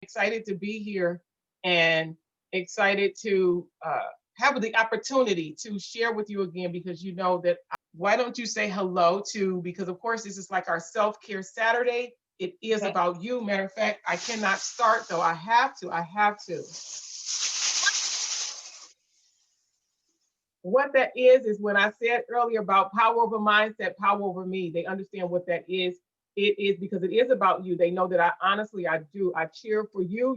excited to be here and excited to have the opportunity to share with you again because you know that. Why don't you say hello to, because of course this is like our self-care Saturday. It is Okay. about you. Matter of fact, I cannot start though. I have to. What that is when I said earlier about power over mindset, power over me. They understand what that is. It is because it is about you. They know that I honestly, I do. I cheer for you,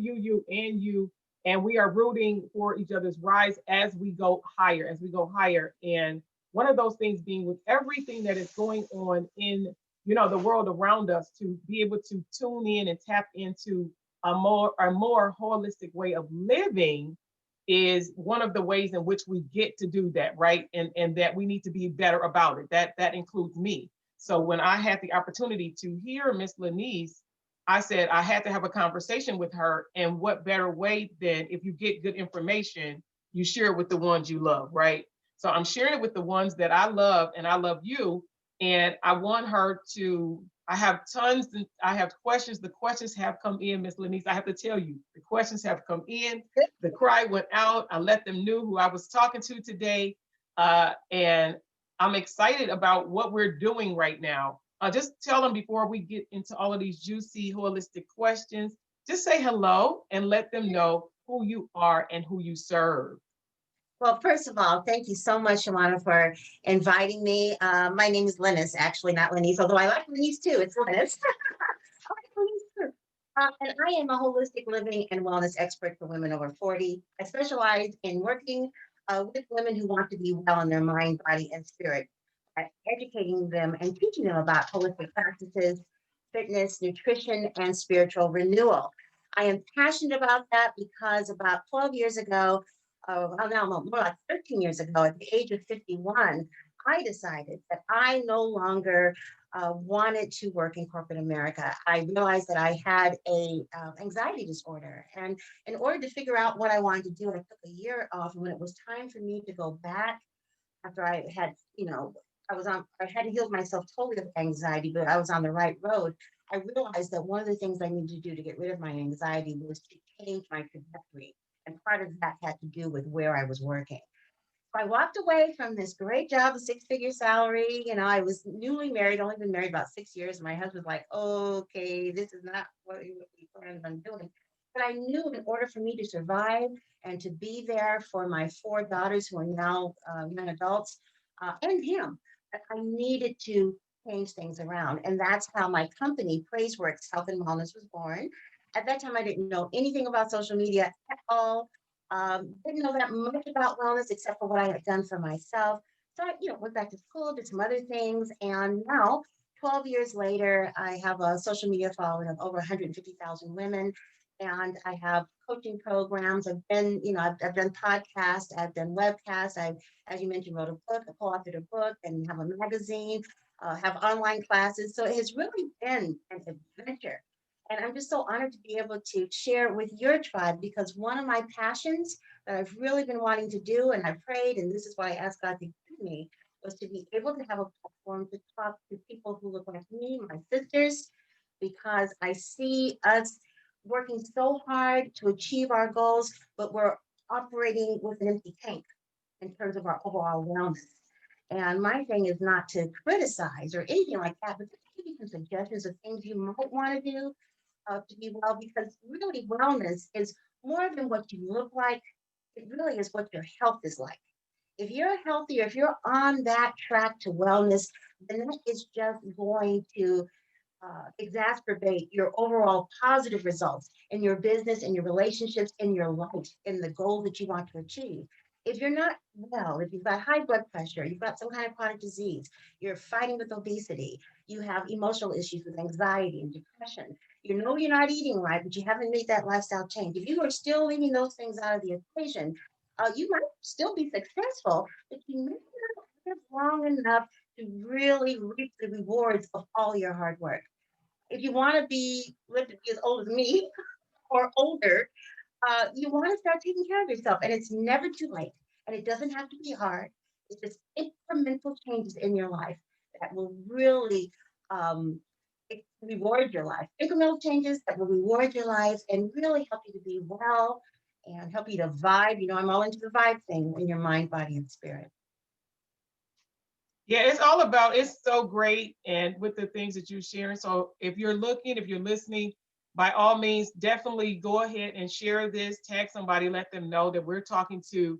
and we are rooting for each other's rise as we go higher, as we go higher. And one of those things being with everything that is going on in, the world around us, to be able to tune in and tap into a more holistic way of living is one of the ways in which we get to do that, right? And that we need to be better about it. That includes me. So when I had the opportunity to hear Miss Lynnis, I said I had to have a conversation with her. And what better way than, if you get good information, you share it with the ones you love, right? So I'm sharing it with the ones that I love, and I love you. And I want her to, I have tons, and I have questions. The questions have come in, Miss Lynnis. I have to tell you, the questions have come in. The cry went out. I let them know who I was talking to today. And I'm excited about what we're doing right now. Just tell them before we get into all of these juicy, holistic questions, just say hello and let them know who you are and who you serve. Well, first of all, thank you so much, Shawanna, for inviting me. My name is Lynnis, actually, not Lynnis, although I like Lynnis too. It's Lynnis. I like Lynnis too. And I am a holistic living and wellness expert for women over 40. I specialize in working with women who want to be well in their mind, body, and spirit, educating them and teaching them about holistic practices, fitness, nutrition, and spiritual renewal. I am passionate about that because about 12 years ago, well, now more like 13 years ago, at the age of 51, I decided that I no longer wanted to work in corporate America. I realized that I had a anxiety disorder, and in order to figure out what I wanted to do, I took a year off. And when it was time for me to go back, after I had, I had healed myself totally of anxiety, but I was on the right road. I realized that one of the things I needed to do to get rid of my anxiety was to change my trajectory. And part of that had to do with where I was working. So I walked away from this great job, a six-figure salary. I was newly married, only been married about 6 years. And my husband was like, okay, this is not what we planned on doing. But I knew in order for me to survive and to be there for my four daughters who are now young adults and him, that I needed to change things around. And that's how my company, Praiseworks Health and Wellness, was born. At that time, I didn't know anything about social media at all. Didn't know that much about wellness except for what I had done for myself. So I, went back to school, did some other things, and now, 12 years later, I have a social media following of over 150,000 women, and I have coaching programs. I've done podcasts, I've done webcasts. As you mentioned, wrote a book, I co-authored a book, and have a magazine, have online classes. So it has really been an adventure. And I'm just so honored to be able to share with your tribe because one of my passions that I've really been wanting to do, and I prayed, and this is why I asked God to give me, was to be able to have a platform to talk to people who look like me, my sisters, because I see us working so hard to achieve our goals, but we're operating with an empty tank in terms of our overall wellness. And my thing is not to criticize or anything like that, but just give you some suggestions of things you might want to do to be well, because really wellness is more than what you look like. It really is what your health is like. If you're healthy, or if you're on that track to wellness, then that is just going to exacerbate your overall positive results in your business, in your relationships, in your life, in the goal that you want to achieve. If you're not well, if you've got high blood pressure, you've got some kind of chronic disease, you're fighting with obesity, you have emotional issues with anxiety and depression, you know you're not eating right, but you haven't made that lifestyle change. If you are still leaving those things out of the equation, you might still be successful, but you may not live long enough to really reap the rewards of all your hard work. If you want to live to be as old as me or older, you want to start taking care of yourself. And it's never too late. And it doesn't have to be hard. It's just incremental changes in your life that will really um, reward your life. Incremental changes that will reward your life and really help you to be well and help you to vibe. You know, I'm all into the vibe thing in your mind, body, and spirit. Yeah, it's all about, it's so great. And with the things that you're sharing. So if you're looking, if you're listening, by all means, definitely go ahead and share this, tag somebody, let them know that we're talking to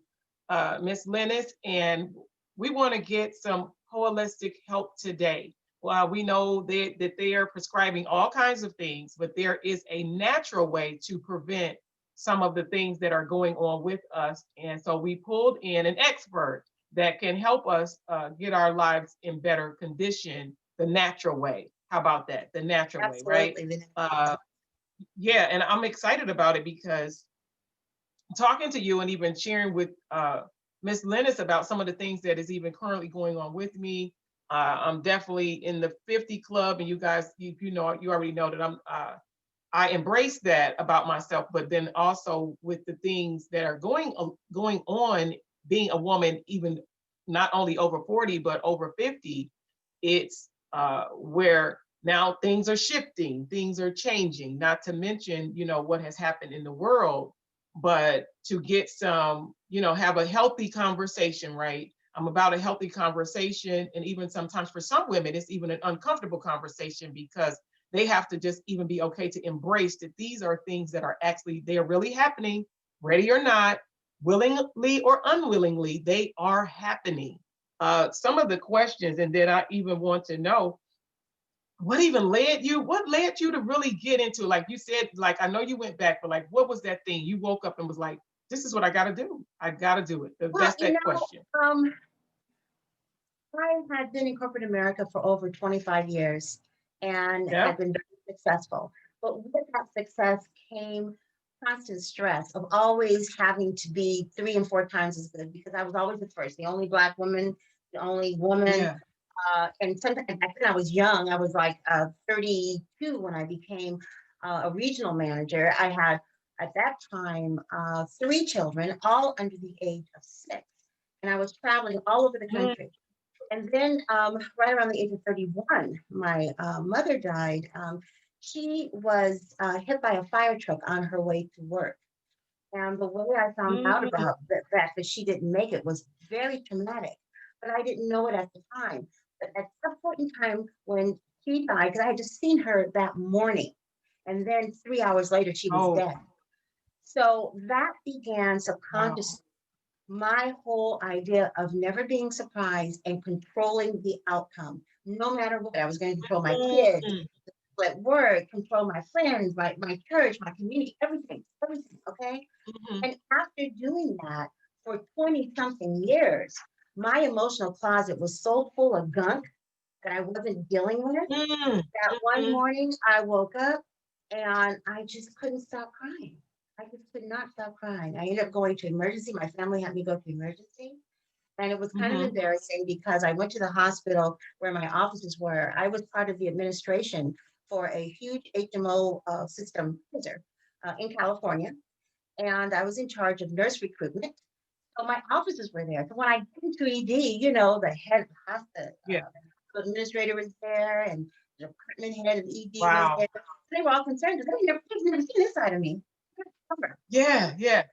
Miss Lynnis, and we want to get some holistic help today. Well, we know that they are prescribing all kinds of things, but there is a natural way to prevent some of the things that are going on with us. And so we pulled in an expert that can help us get our lives in better condition the natural way. How about that? The natural way, right? Absolutely. Uh, yeah, and I'm excited about it because talking to you and even sharing with Miss Lynnis about some of the things that is even currently going on with me. I'm definitely in the 50 club, and you guys, you know, you already know that I embrace that about myself, but then also with the things that are going on, being a woman, even not only over 40 but over 50, it's where now things are shifting, things are changing. Not to mention, you know, what has happened in the world, but to get some, you know, have a healthy conversation, right? I'm about a healthy conversation, and even sometimes for some women, it's even an uncomfortable conversation because they have to just even be okay to embrace that these are things that are actually, they're really happening, ready or not, willingly or unwillingly, they are happening. Some of the questions, and then I even want to know what led you to really get into, like you said, like I know you went back, but like what was that thing you woke up and was like, this is what I gotta do. I gotta do it. Well, That's that question. I had been in corporate America for over 25 years and Yeah. had been very successful. But with that success came constant stress of always having to be 3 and 4 times as good because I was always the first, the only Black woman, the only woman. Yeah. And sometimes back then I was young. I was like 32 when I became a regional manager. I had at that time 3 children, all under the age of 6. And I was traveling all over the Mm. country. And then, right around the age of 31, my mother died. She was hit by a fire truck on her way to work. And the way I found out Mm. about the fact that she didn't make it was very traumatic, but I didn't know it at the time. But at some point in time when she died, because I had just seen her that morning, and then 3 hours later, she was Oh, dead. So that began wow. subconsciously my whole idea of never being surprised and controlling the outcome, no matter what. I was going to control my kids, Mm. at work, control my friends, my church, my community, everything, everything. Okay. Mhm. And after doing that for 20 something years, my emotional closet was so full of gunk that I wasn't dealing with Mm. that one Mhm. morning I woke up and I just couldn't stop crying. I just could not stop crying. I ended up going to emergency. My family had me go to emergency. And it was kind of Mhm. embarrassing because I went to the hospital where my offices were. I was part of the administration for a huge HMO system in California. And I was in charge of nurse recruitment. So my offices were there. So when I get into ED, you know, the head of the hospital, Yeah. the administrator was there and the department head of ED was Wow. there. They were all concerned because they've never seen this side of me. Ever. Yeah. Yeah.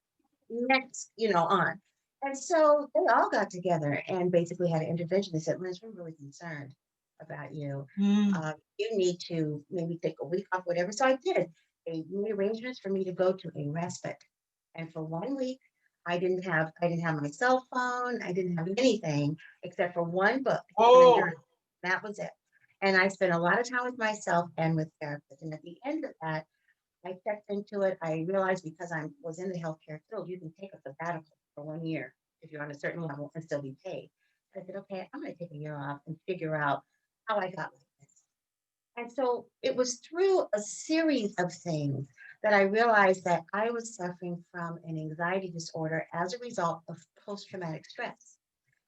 Next, on. And so they all got together and basically had an intervention. They said, Liz, we're really concerned about you. Mm. You need to maybe take a week off, whatever. So I did. They made arrangements for me to go to a respite. And for one week, I didn't have my cell phone. I didn't have anything except for one book and a Oh. journal. That was it. And I spent a lot of time with myself and with therapists. And at the end of that, I checked into it. I realized because I was in the healthcare field, you can take a sabbatical for 1 year if you're on a certain level and still be paid. So I said, okay, I'm going to take a year off and figure out how I got like this. And so it was through a series of things that I realized that I was suffering from an anxiety disorder as a result of post traumatic stress.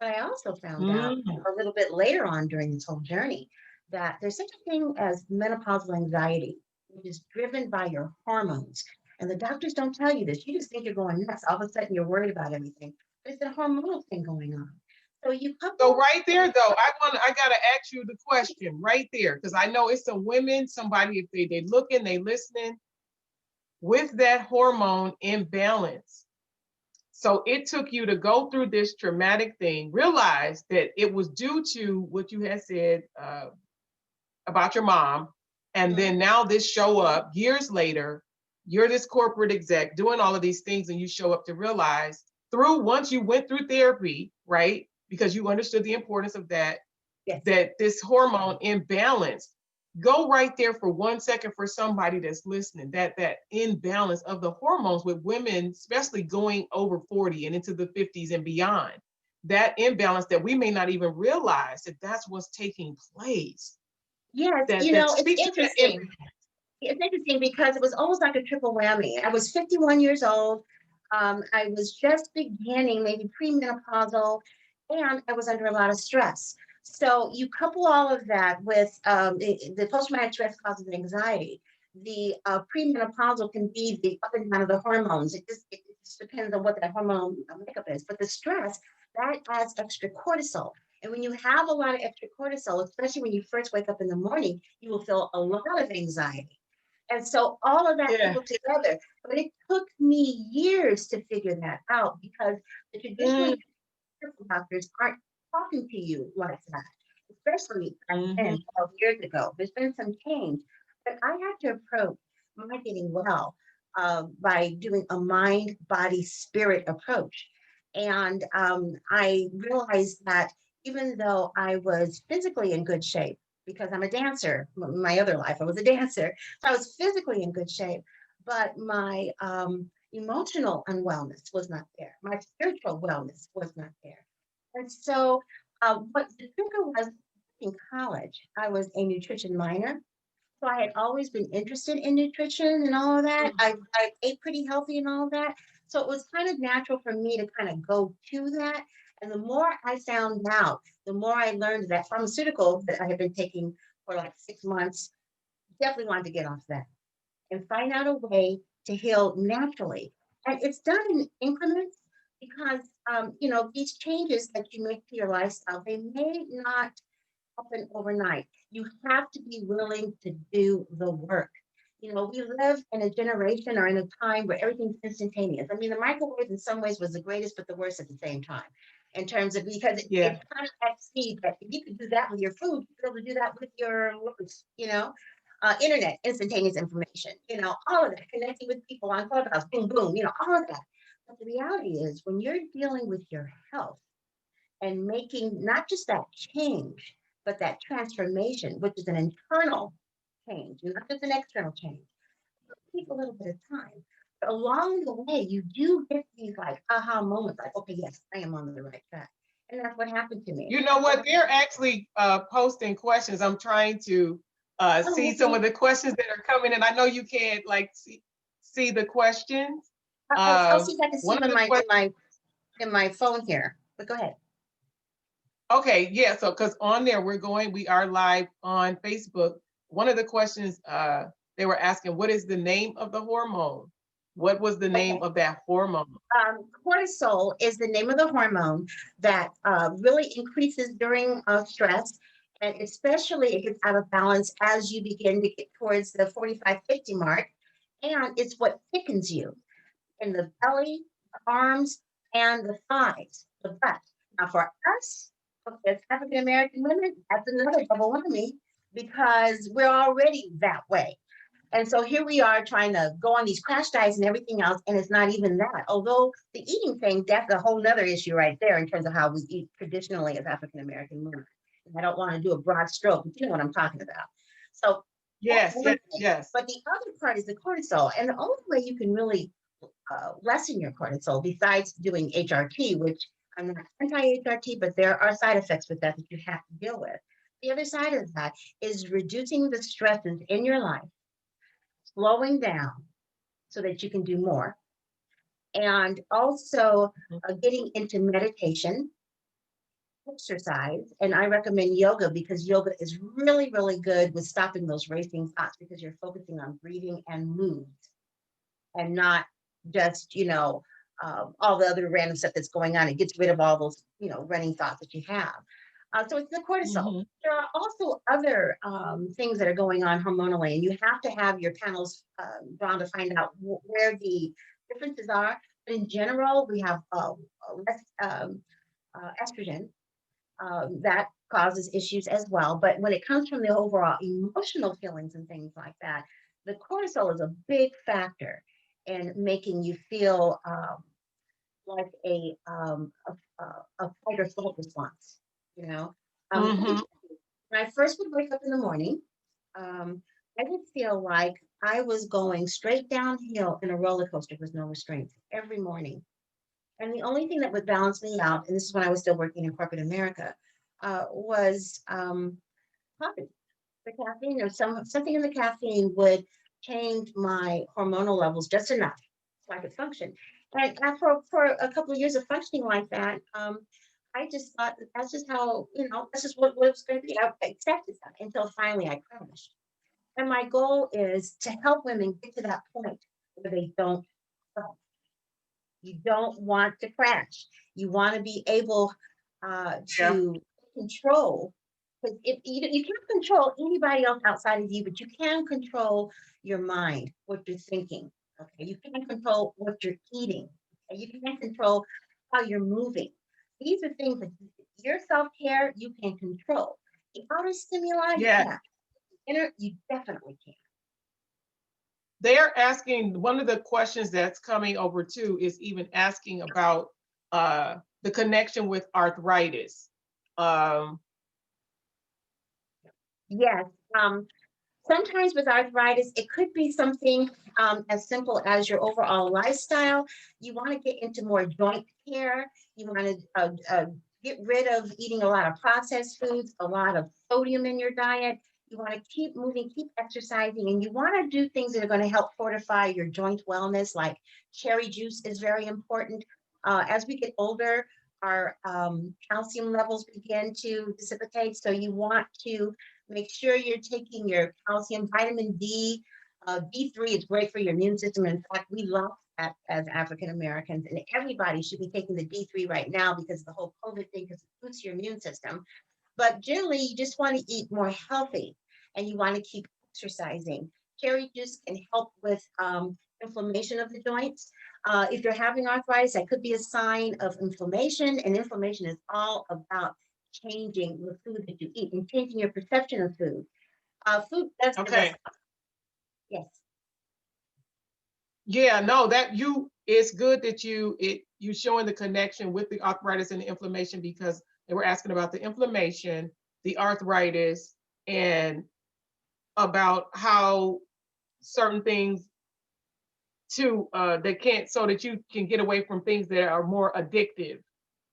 But I also found out Mm. a little bit later on during this whole journey that there's such a thing as menopausal anxiety, which is driven by your hormones. And the doctors don't tell you this. You just think you're going nuts. All of a sudden, you're worried about everything. But it's a hormonal thing going on. So you So couple. right there though, I gotta ask you the question right there, because I know it's some women, somebody, if they looking, they listening, with that hormone imbalance. So it took you to go through this traumatic thing, realize that it was due to what you had said about your mom. And Mhm. then now this show up years later, you're this corporate exec doing all of these things, and you show up to realize through, once you went through therapy, right? Because you understood the importance of that, Yes. that this hormone imbalance, go right there for 1 second for somebody that's listening, that imbalance of the hormones with women, especially going over 40 and into the 50s and beyond, that imbalance that we may not even realize that that's what's taking place. Yes, That it's speak to that interesting. It's interesting because it was almost like a triple whammy. I was 51 years old. I was just beginning, maybe premenopausal, and I was under a lot of stress. So you couple all of that with the post-traumatic stress causes anxiety. The premenopausal can be the up and down of the hormones. It just depends on what that hormone makeup is. But the stress, that adds extra cortisol. And when you have a lot of extra cortisol, especially when you first wake up in the morning, you will feel a lot of anxiety. And so all of that yeah. coupled together, but it took me years to figure that out because the traditional Mm, medical doctors aren't talking to you like that, especially back mhm. then, 12 years ago. There's been some change, but I had to approach my getting well by doing a mind, body, spirit approach. And I realized that even though I was physically in good shape, because I'm a dancer, my other life, I was a dancer. So I was physically in good shape, but my emotional unwellness was not there. My spiritual wellness was not there. And so, what the trigger was in college, I was a nutrition minor. So I had always been interested in nutrition and all of that. I ate pretty healthy and all of that. So it was kind of natural for me to kind of go to that. And the more I found out, the more I learned that pharmaceutical that I had been taking for like 6 months, definitely wanted to get off that and find out a way to heal naturally. And it's done in increments because, these changes that you make to your lifestyle, they may not happen overnight. You have to be willing to do the work. We live in a generation or in a time where everything's instantaneous. I mean, the microwave in some ways was the greatest, but the worst at the same time, in terms of because it Yeah. kind of at speed that if you could do that with your food, you'd be able to do that with your words, internet, instantaneous information, all of that, connecting with people on Clubhouse, boom, boom, all of that. But the reality is when you're dealing with your health, and making not just that change, but that transformation, which is an internal change, not just an external change. It takes a little bit of time. But along the way, you do get these like aha moments, like, okay, yes, I am on the right track. And that's what happened to me. You know what? They're actually posting questions. I'm trying to Oh, see some okay. of the questions that are coming in. I know you can't like see the questions. I'll see if I can see One them of in the my in questions. my in my phone here. But go ahead. Okay, yeah. So because on there we are live on Facebook. One of the questions they were asking, what is the name of the hormone? What was the name Okay. of that hormone? Cortisol is the name of the hormone that really increases during stress, and especially it gets out of balance as you begin to get towards the 45, 50 mark. And it's what thickens you in the belly, the arms, and the thighs, the butt. Now, for us, as African American women, that's another double whammy because we're already that way. And so here we are trying to go on these crash diets and everything else, and it's not even that. Although the eating thing, that's a whole nother issue right there in terms of how we eat traditionally as African American women. And I don't want to do a broad stroke, but you know what I'm talking about. So that's Yes, one yes, thing. yes. But the other part is the cortisol. And the only way you can really lessen your cortisol, besides doing HRT, which I'm not anti-HRT, but there are side effects with that that you have to deal with. The other side of that is reducing the stresses in your life, slowing down so that you can do more, and also Mhm. getting into meditation, exercise. And I recommend yoga because yoga is really, really good with stopping those racing thoughts because you're focusing on breathing and moves and not just, all the other random stuff that's going on. It gets rid of all those, running thoughts that you have. So it's the cortisol. Mhm. There are also other things that are going on hormonally, and you have to have your panels drawn to find out where the differences are. But in general, we have less estrogen that causes issues as well. But when it comes from the overall emotional feelings and things like that, the cortisol is a big factor in making you feel like a fight or flight response. You know, Mhm. when I first would wake up in the morning, I would feel like I was going straight downhill in a roller coaster with no restraints every morning. And the only thing that would balance me out, and this is when I was still working in corporate America, was coffee. The caffeine, or something in the caffeine would change my hormonal levels just enough so I could function. And after for a couple of years of functioning like that, I just thought that that's just how, that's just what it's going to be. I accepted that until finally I crashed. And my goal is to help women get to that point where they don't stop. You don't want to crash. You want to be able Yeah. to control. Because if you can't control anybody else outside of you, but you can control your mind, what you're thinking. Okay, you can control what you're eating. Okay? You can control how you're moving. These are things that your self care you can control. The outer stimuli, you Yeah. can't. Inner, you definitely can. They're asking, one of the questions that's coming over too is even asking about the connection with arthritis. Um, Yes. Sometimes with arthritis, it could be something as simple as your overall lifestyle. You want to get into more joint care. You want to get rid of eating a lot of processed foods, a lot of sodium in your diet. You want to keep moving, keep exercising, and you want to do things that are going to help fortify your joint wellness, like cherry juice is very important. As we get older, our calcium levels begin to dissipate. So you want to make sure you're taking your calcium, vitamin D. D3 is great for your immune system. In fact, we love that as African Americans, and everybody should be taking the D3 right now because of the whole COVID thing, because it boosts your immune system. But generally, you just want to eat more healthy and you want to keep exercising. Cherry juice can help with inflammation of the joints. If you're having arthritis, that could be a sign of inflammation, and inflammation is all about changing the food that you eat and changing your perception of food. Food does give us, okay. yes, Yeah, no, that you it's good that you showing the connection with the arthritis and the inflammation, because they were asking about the inflammation, the arthritis, and about how certain things too they can't, so that you can get away from things that are more addictive.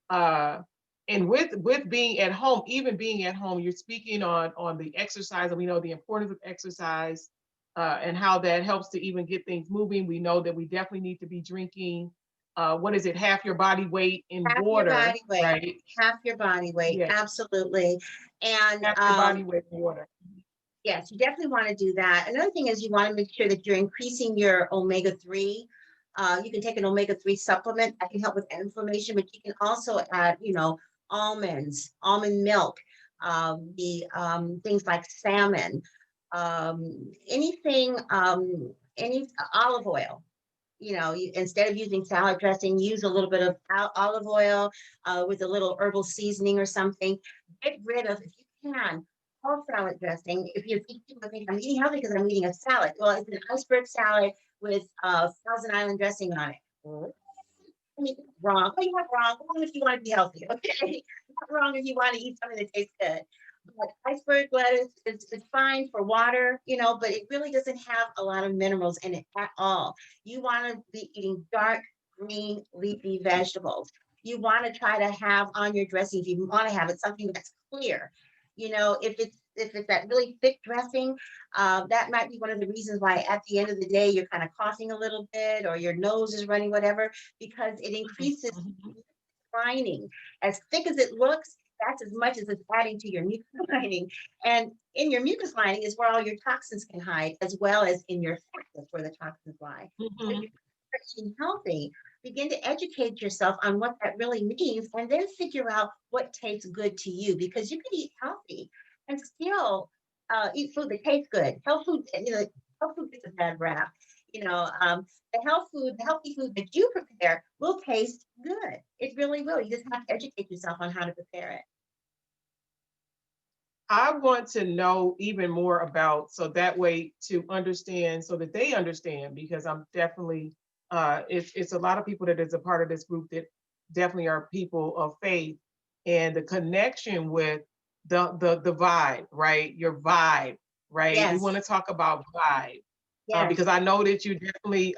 uh and with being at home, even being at home, you're speaking on the exercise, and we know the importance of exercise, and how that helps to even get things moving. We know that we definitely need to be drinking, what is it, half your body weight in half your water, body weight, right? half your body weight, Yeah, absolutely. And half your body weight in water. yes, you definitely want to do that. Another thing is you want to make sure that you're increasing your omega-3. You can take an omega-3 supplement that can help with inflammation, but you can also add, almonds, almond milk, the things like salmon, anything, any olive oil. Instead of using salad dressing, use a little bit of olive oil with a little herbal seasoning or something. Get rid of, if you can, all salad dressing. If you're thinking, okay, I'm eating healthy because I'm eating a salad. Well, it's an iceberg salad with Thousand Island dressing on it. I mean, wrong. Oh, you're not wrong. Wrong if you want to be healthy, okay? Not wrong if you want to eat something that tastes good. But iceberg lettuce is fine for water, but it really doesn't have a lot of minerals in it at all. You want to be eating dark green leafy vegetables. You want to try to have on your dressing, if you want to have it, something that's clear. If it's that really thick dressing, that might be one of the reasons why at the end of the day you're kind of coughing a little bit or your nose is running, whatever, because it increases Mhm. lining. As thick as it looks, that's as much as it's adding to your mucus lining. And in your mucus lining is where all your toxins can hide, as well as in your fat. That's where the toxins lie. So if Mhm. you're eating healthy, begin to educate yourself on what that really means, and then figure out what tastes good to you, because you can eat healthy and still eat food that tastes good. Health food, health food gets a bad rap. You know, the health food, the healthy food that you prepare will taste good. It really will. You just have to educate yourself on how to prepare it. I want to know even more about, so that way to understand, so that they understand, because I'm definitely, it's a lot of people that is a part of this group that definitely are people of faith, and the connection with the vibe, right? Your vibe, right? We Yes, want to talk about vibe, yes, because I know that you definitely,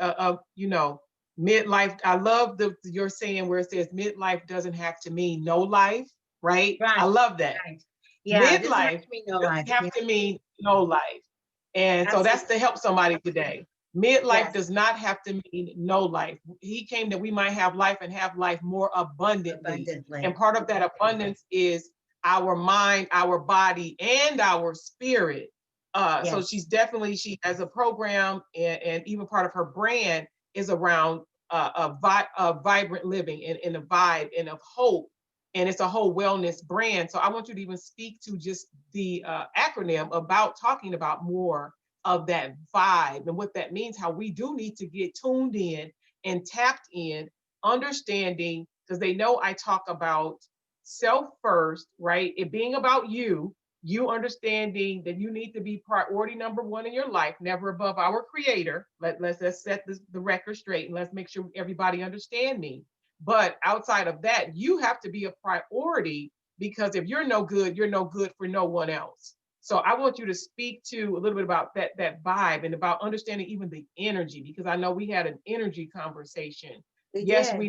midlife. I love your saying where it says midlife doesn't have to mean no life, right? I right, love that. right. Yeah, it doesn't have Midlife to be no doesn't life. have Yeah, to mean no life. And so that's absolutely. to help somebody today. Midlife Yes, does not have to mean no life. He came that we might have life and have life more abundantly. And abundantly. part of that abundance is our mind, our body, and our spirit. So Yes, she's definitely, she has a program, and even part of her brand is around vibrant living, and a vibe and of hope, and it's a whole wellness brand. So I want you to even speak to just the acronym about talking about more of that vibe and what that means, how we do need to get tuned in and tapped in, understanding, because they know I talk about self first, right? It being about you, you understanding that you need to be priority number one in your life, never above our creator. Let's set the record straight, and let's make sure everybody understand me. But outside of that, you have to be a priority, because if you're no good, you're no good for no one else. So I want you to speak to a little bit about that vibe, and about understanding even the energy, because I know we had an energy conversation. we Yes, did.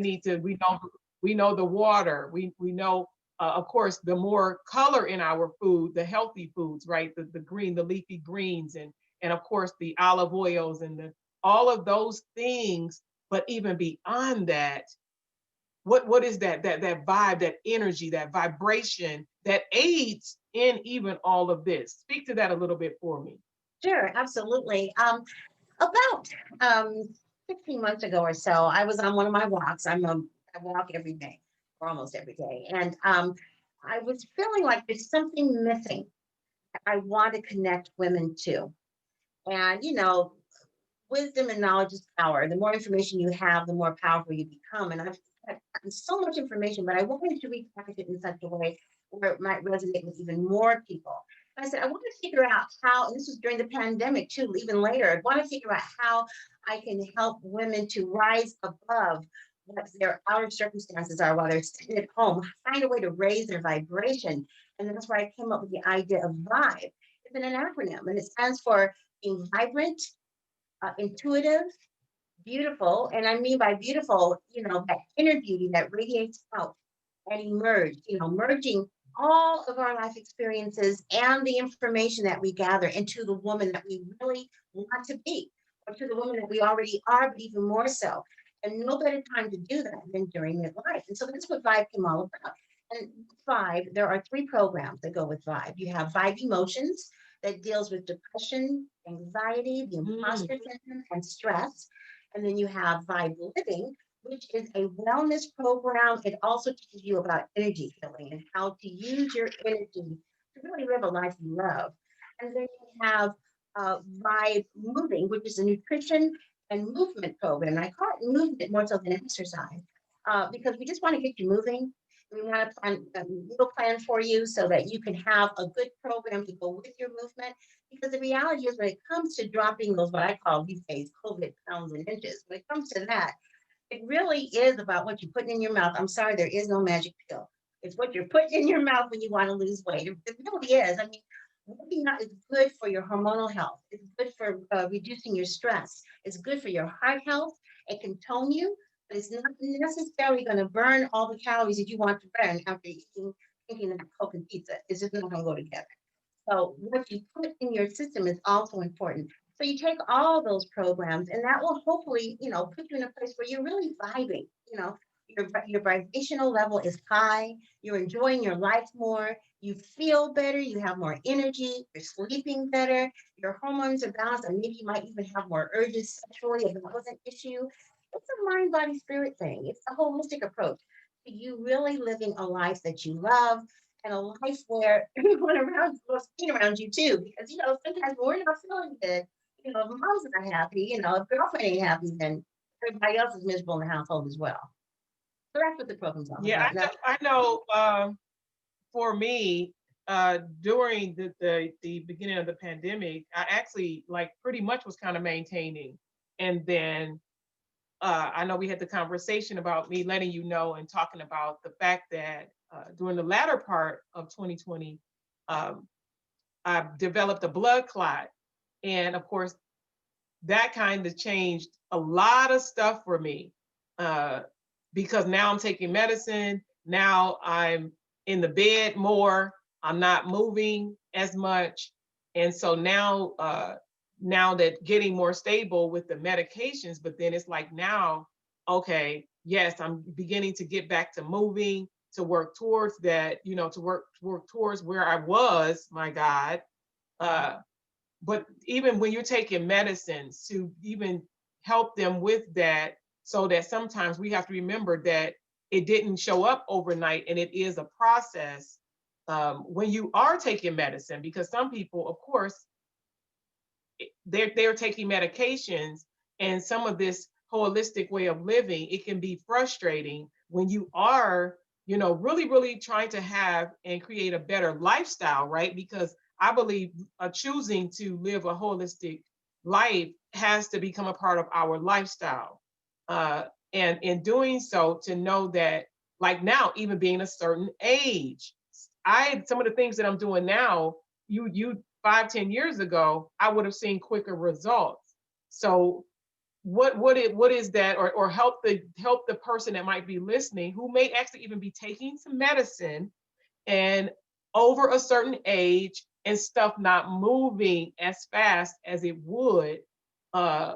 we know the water. We know, of course, the more color in our food, the healthy foods, right? The green, the leafy greens, and of course the olive oils, and the all of those things. But even beyond that, what is that vibe, that energy, that vibration that aids in even all of this? Speak to that a little bit for me. Sure, absolutely. About 15 months ago or so, I was on one of my walks. I walk every day, or almost every day, and I was feeling like there's something missing. I want to connect women to, and wisdom and knowledge is power. The more information you have, the more powerful you become. And I've gotten so much information, but I wanted to repackage it in such a way where it might resonate with even more people. And I said, I want to figure out how, and this was during the pandemic too, even later, I want to figure out how I can help women to rise above what their outer circumstances are while they're sitting at home, find a way to raise their vibration. And that's why I came up with the idea of VIBE. It's an acronym, and it stands for being vibrant, intuitive, beautiful. And I mean by beautiful, that inner beauty that radiates out and emerge, merging all of our life experiences and the information that we gather into the woman that we really want to be, or to the woman that we already are, but even more so. And no better time to do that than during midlife. And so that's what Vibe came all about. And Vibe, there are three programs that go with Vibe. You have Vibe Emotions that deals with depression, anxiety, the Mm, imposter syndrome, and stress. And then you have Vibe Living, which is a wellness program. It also teaches you about energy healing and how to use your energy to really live a life you love. And then you have Vibe Moving, which is a nutrition and movement program. And I call it movement more so than exercise, because we just want to get you moving. We want to plan a meal plan for you so that you can have a good program to go with your movement. Because the reality is, when it comes to dropping those, what I call these days, COVID pounds and inches, when it comes to that, it really is about what you're putting in your mouth. I'm sorry, there is no magic pill. It's what you're putting in your mouth when you want to lose weight. It really is. I mean, working out is good for your hormonal health. It's good for reducing your stress. It's good for your heart health. It can tone you, but it's not necessarily going to burn all the calories that you want to burn after eating that Coke and pizza. It's just not going to go together. So what you put in your system is also important. So you take all those programs, and that will hopefully, put you in a place where you're really vibing. Your vibrational level is high. You're enjoying your life more. You feel better. You have more energy. You're sleeping better. Your hormones are balanced, and maybe you might even have more urges sexually if that was an issue. It's a mind, body, spirit thing. It's a holistic approach to you really living a life that you love and a life where everyone around you loves being around you too. Because, sometimes when we're not feeling good, if mom's not happy, if girlfriend ain't happy, then everybody else is miserable in the household as well. So that's what the program's all Yeah, about. Now, I know. For me, during the beginning of the pandemic, I actually like pretty much was kind of maintaining, and then I know we had the conversation about me letting you know and talking about the fact that during the latter part of 2020, um, I developed a blood clot, and of course that kind of changed a lot of stuff for me uh, because now I'm taking medicine. Now I'm in the bed more. I'm not moving as much, and so now that getting more stable with the medications, but then it's like now, okay, yes, I'm beginning to get back to moving, to work towards that, to work towards where I was. My God. Uh, but even when you're taking medicines to even help them with that, so that sometimes we have to remember that it didn't show up overnight and it is a process when you are taking medicine, because some people, of course, they're taking medications, and some of this holistic way of living, it can be frustrating when you are, really really trying to have and create a better lifestyle, right? Because I believe choosing to live a holistic life has to become a part of our lifestyle, uh, and in doing so, to know that, like now, even being a certain age, some of the things that I'm doing now, you 5, 10 years ago, I would have seen quicker results. So what is that, or help the person that might be listening who may actually even be taking some medicine and over a certain age and stuff not moving as fast as it would uh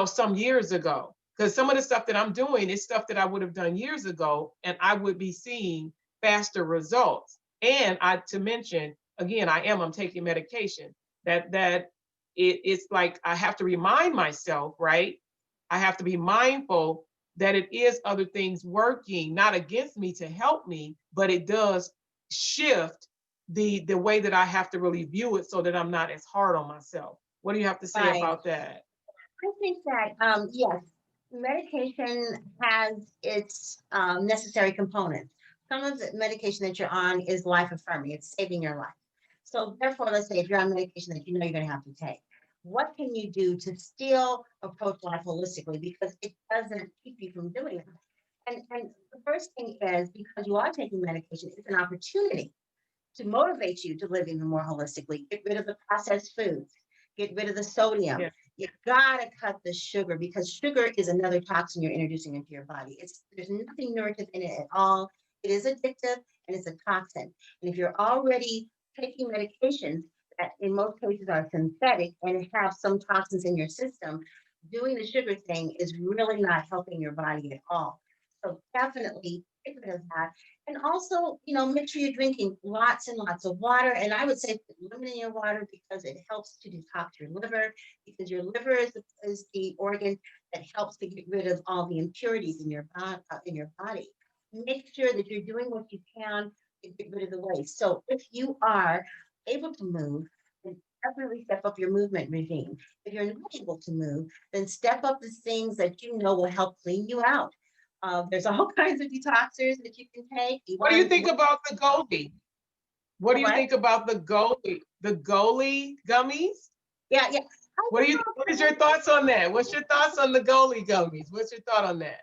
some years ago, because some of the stuff that I'm doing is stuff that I would have done years ago and I would be seeing faster results. And I to mention again, I'm taking medication that it's like I have to remind myself, right? I have to be mindful that it is other things working not against me to help me, but it does shift the way that I have to really view it so that I'm not as hard on myself. What do you have to say right. about that? I think that, yes, medication has its necessary components. Some of the medication that you're on is life affirming, it's saving your life. So, therefore, let's say if you're on medication that you know you're going to have to take, what can you do to still approach life holistically? Because it doesn't keep you from doing it. And the first thing is, because you are taking medication, it's an opportunity to motivate you to live even more holistically. Get rid of the processed foods, get rid of the sodium. Yeah. You gotta cut the sugar, because sugar is another toxin you're introducing into your body. There's nothing nutritive in it at all. It is addictive and it's a toxin. And if you're already taking medications that in most cases are synthetic and have some toxins in your system, doing the sugar thing is really not helping your body at all. So definitely get rid of that. And also, make sure you're drinking lots and lots of water. And I would say limiting your water, because it helps to detox your liver, because your liver is the organ that helps to get rid of all the impurities in your body. Make sure that you're doing what you can to get rid of the waste. So if you are able to move, then definitely step up your movement regime. If you're not able to move, then step up the things that you know will help clean you out. There's all kinds of detoxers that you can take. You What do you want think about the goalie? What the do you what? think about the goalie gummies? Yeah, yeah. What is your thoughts on that? What's your thoughts on the goalie gummies? What's your thought on that?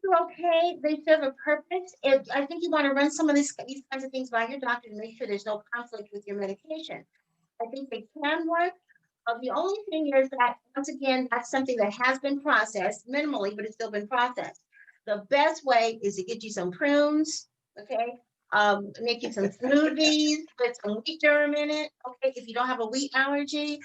They're okay. They serve a purpose. I think you want to run some of these kinds of things by your doctor to make sure there's no conflict with your medication. I think they can work. The only thing is that, once again, that's something that has been processed minimally, but it's still been processed. The best way is to get you some prunes, okay? Make you some smoothies, put some wheat germ in it, okay? If you don't have a wheat allergy,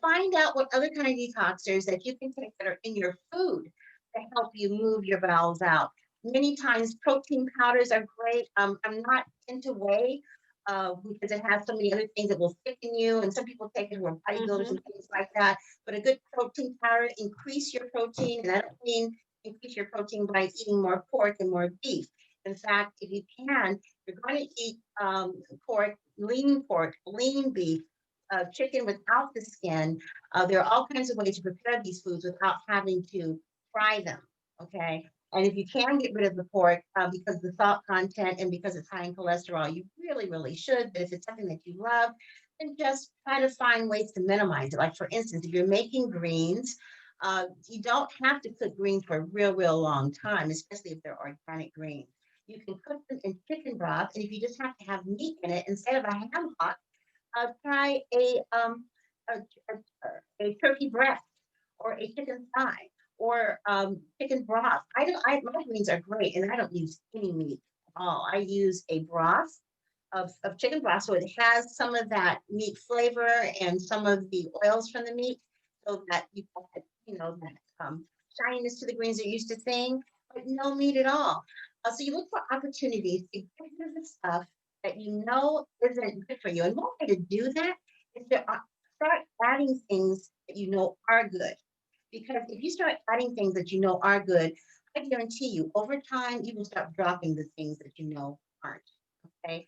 find out what other kind of detoxers that you can take that are in your food to help you move your bowels out. Many times, protein powders are great. I'm not into whey, because it has so many other things that will thicken you. And some people take it who are bodybuilders Mhm. and things like that. But a good protein powder, increase your protein. And I don't mean increase your protein by eating more pork and more beef. In fact, if you can, you're going to eat pork, lean beef, chicken without the skin. There are all kinds of ways to prepare these foods without having to fry them. Okay. And if you can get rid of the pork because of the salt content and because it's high in cholesterol, you really, really should. But if it's something that you love, then just try to find ways to minimize it. Like, for instance, if you're making greens, you don't have to cook greens for a real, real long time, especially if they're organic greens. You can cook them in chicken broth, and if you just have to have meat in it instead of a ham hock, try a, a turkey breast or a chicken thigh or chicken broth. My greens are great, and I don't use any meat at all. I use a broth of chicken broth, so it has some of that meat flavor and some of the oils from the meat, so that you get, that shininess to the greens they're used to seeing, but no meat at all. So you look for opportunities to get rid of the stuff that you know isn't good for you. And one way to do that is to start adding things that you know are good. Because if you start adding things that you know are good, I guarantee you, over time, you will start dropping the things that you know aren't. Okay.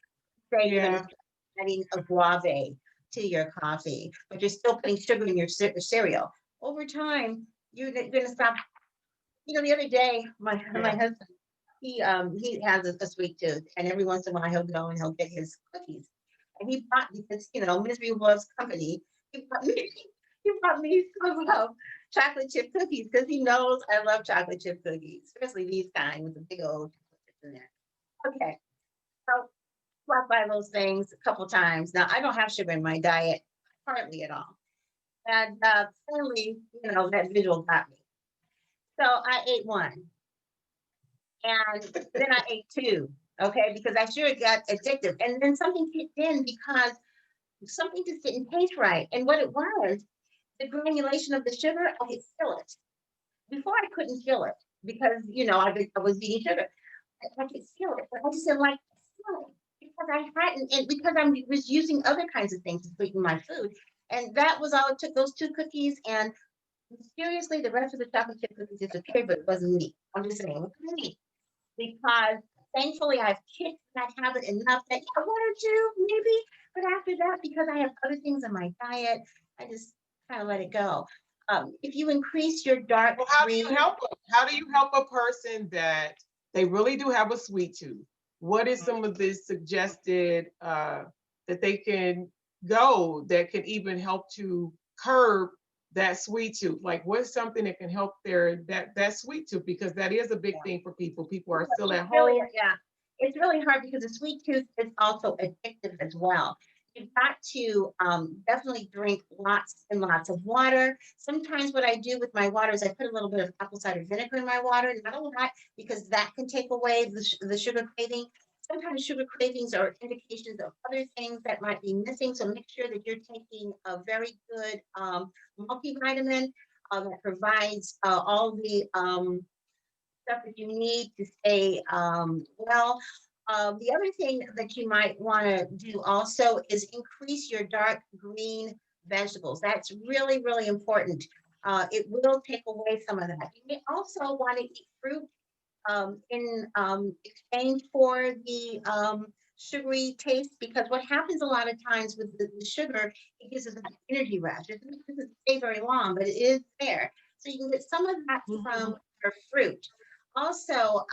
Say you're going to Yeah. start adding a guave to your coffee, but you're still putting sugar in your cereal. Over time, you're going to stop. The other day, my Yeah. husband, he has a sweet tooth, and every once in a while he'll go and he'll get his cookies. And he bought, because misery loves company. He bought me he bought me some chocolate chip cookies because he knows I love chocolate chip cookies, especially these kind with the big old chocolate chips in there. Okay, so walked by those things a couple times. Now I don't have sugar in my diet hardly at all, and finally, that visual got me. So I ate one. And then I ate two, okay, because I sure got addictive. And then something kicked in because something just didn't taste right. And what it was, the granulation of the sugar, I could feel it. Before I couldn't feel it because, I was eating sugar. I could feel it, but I just didn't like the feeling because I hadn't, and because I was using other kinds of things to sweeten my food. And that was all it took, those two cookies. And mysteriously, the rest of the chocolate chip cookies disappeared, but it wasn't me. I'm just saying, it wasn't me because thankfully I've kicked that habit enough that yeah, one or two maybe, but after that, because I have other things in my diet, I just kind of let it go. If you increase your dark Well, how do you green, help them? How do you help a person that they really do have a sweet tooth? What is some of the suggested that they can go that can even help to curb that sweet tooth? Like, what's something that can help that sweet tooth? Because that is a big yeah, thing for people. People are still it's at really home. yeah, it's really hard because a sweet tooth is also addictive as well. You've got to definitely drink lots and lots of water. Sometimes what I do with my water is I put a little bit of apple cider vinegar in my water, not a lot, because that can take away the sugar craving. Sometimes sugar cravings are indications of other things that might be missing. So make sure that you're taking a very good multivitamin that provides all the stuff that you need to stay well. The other thing that you might want to do also is increase your dark green vegetables. That's really, really important. It will take away some of that. You may also want to eat fruit in exchange for the sugary taste, because what happens a lot of times with the sugar, it gives us an energy rush. It doesn't stay very long, but it is there. So you can get some of that from Mhm. your fruit. Also,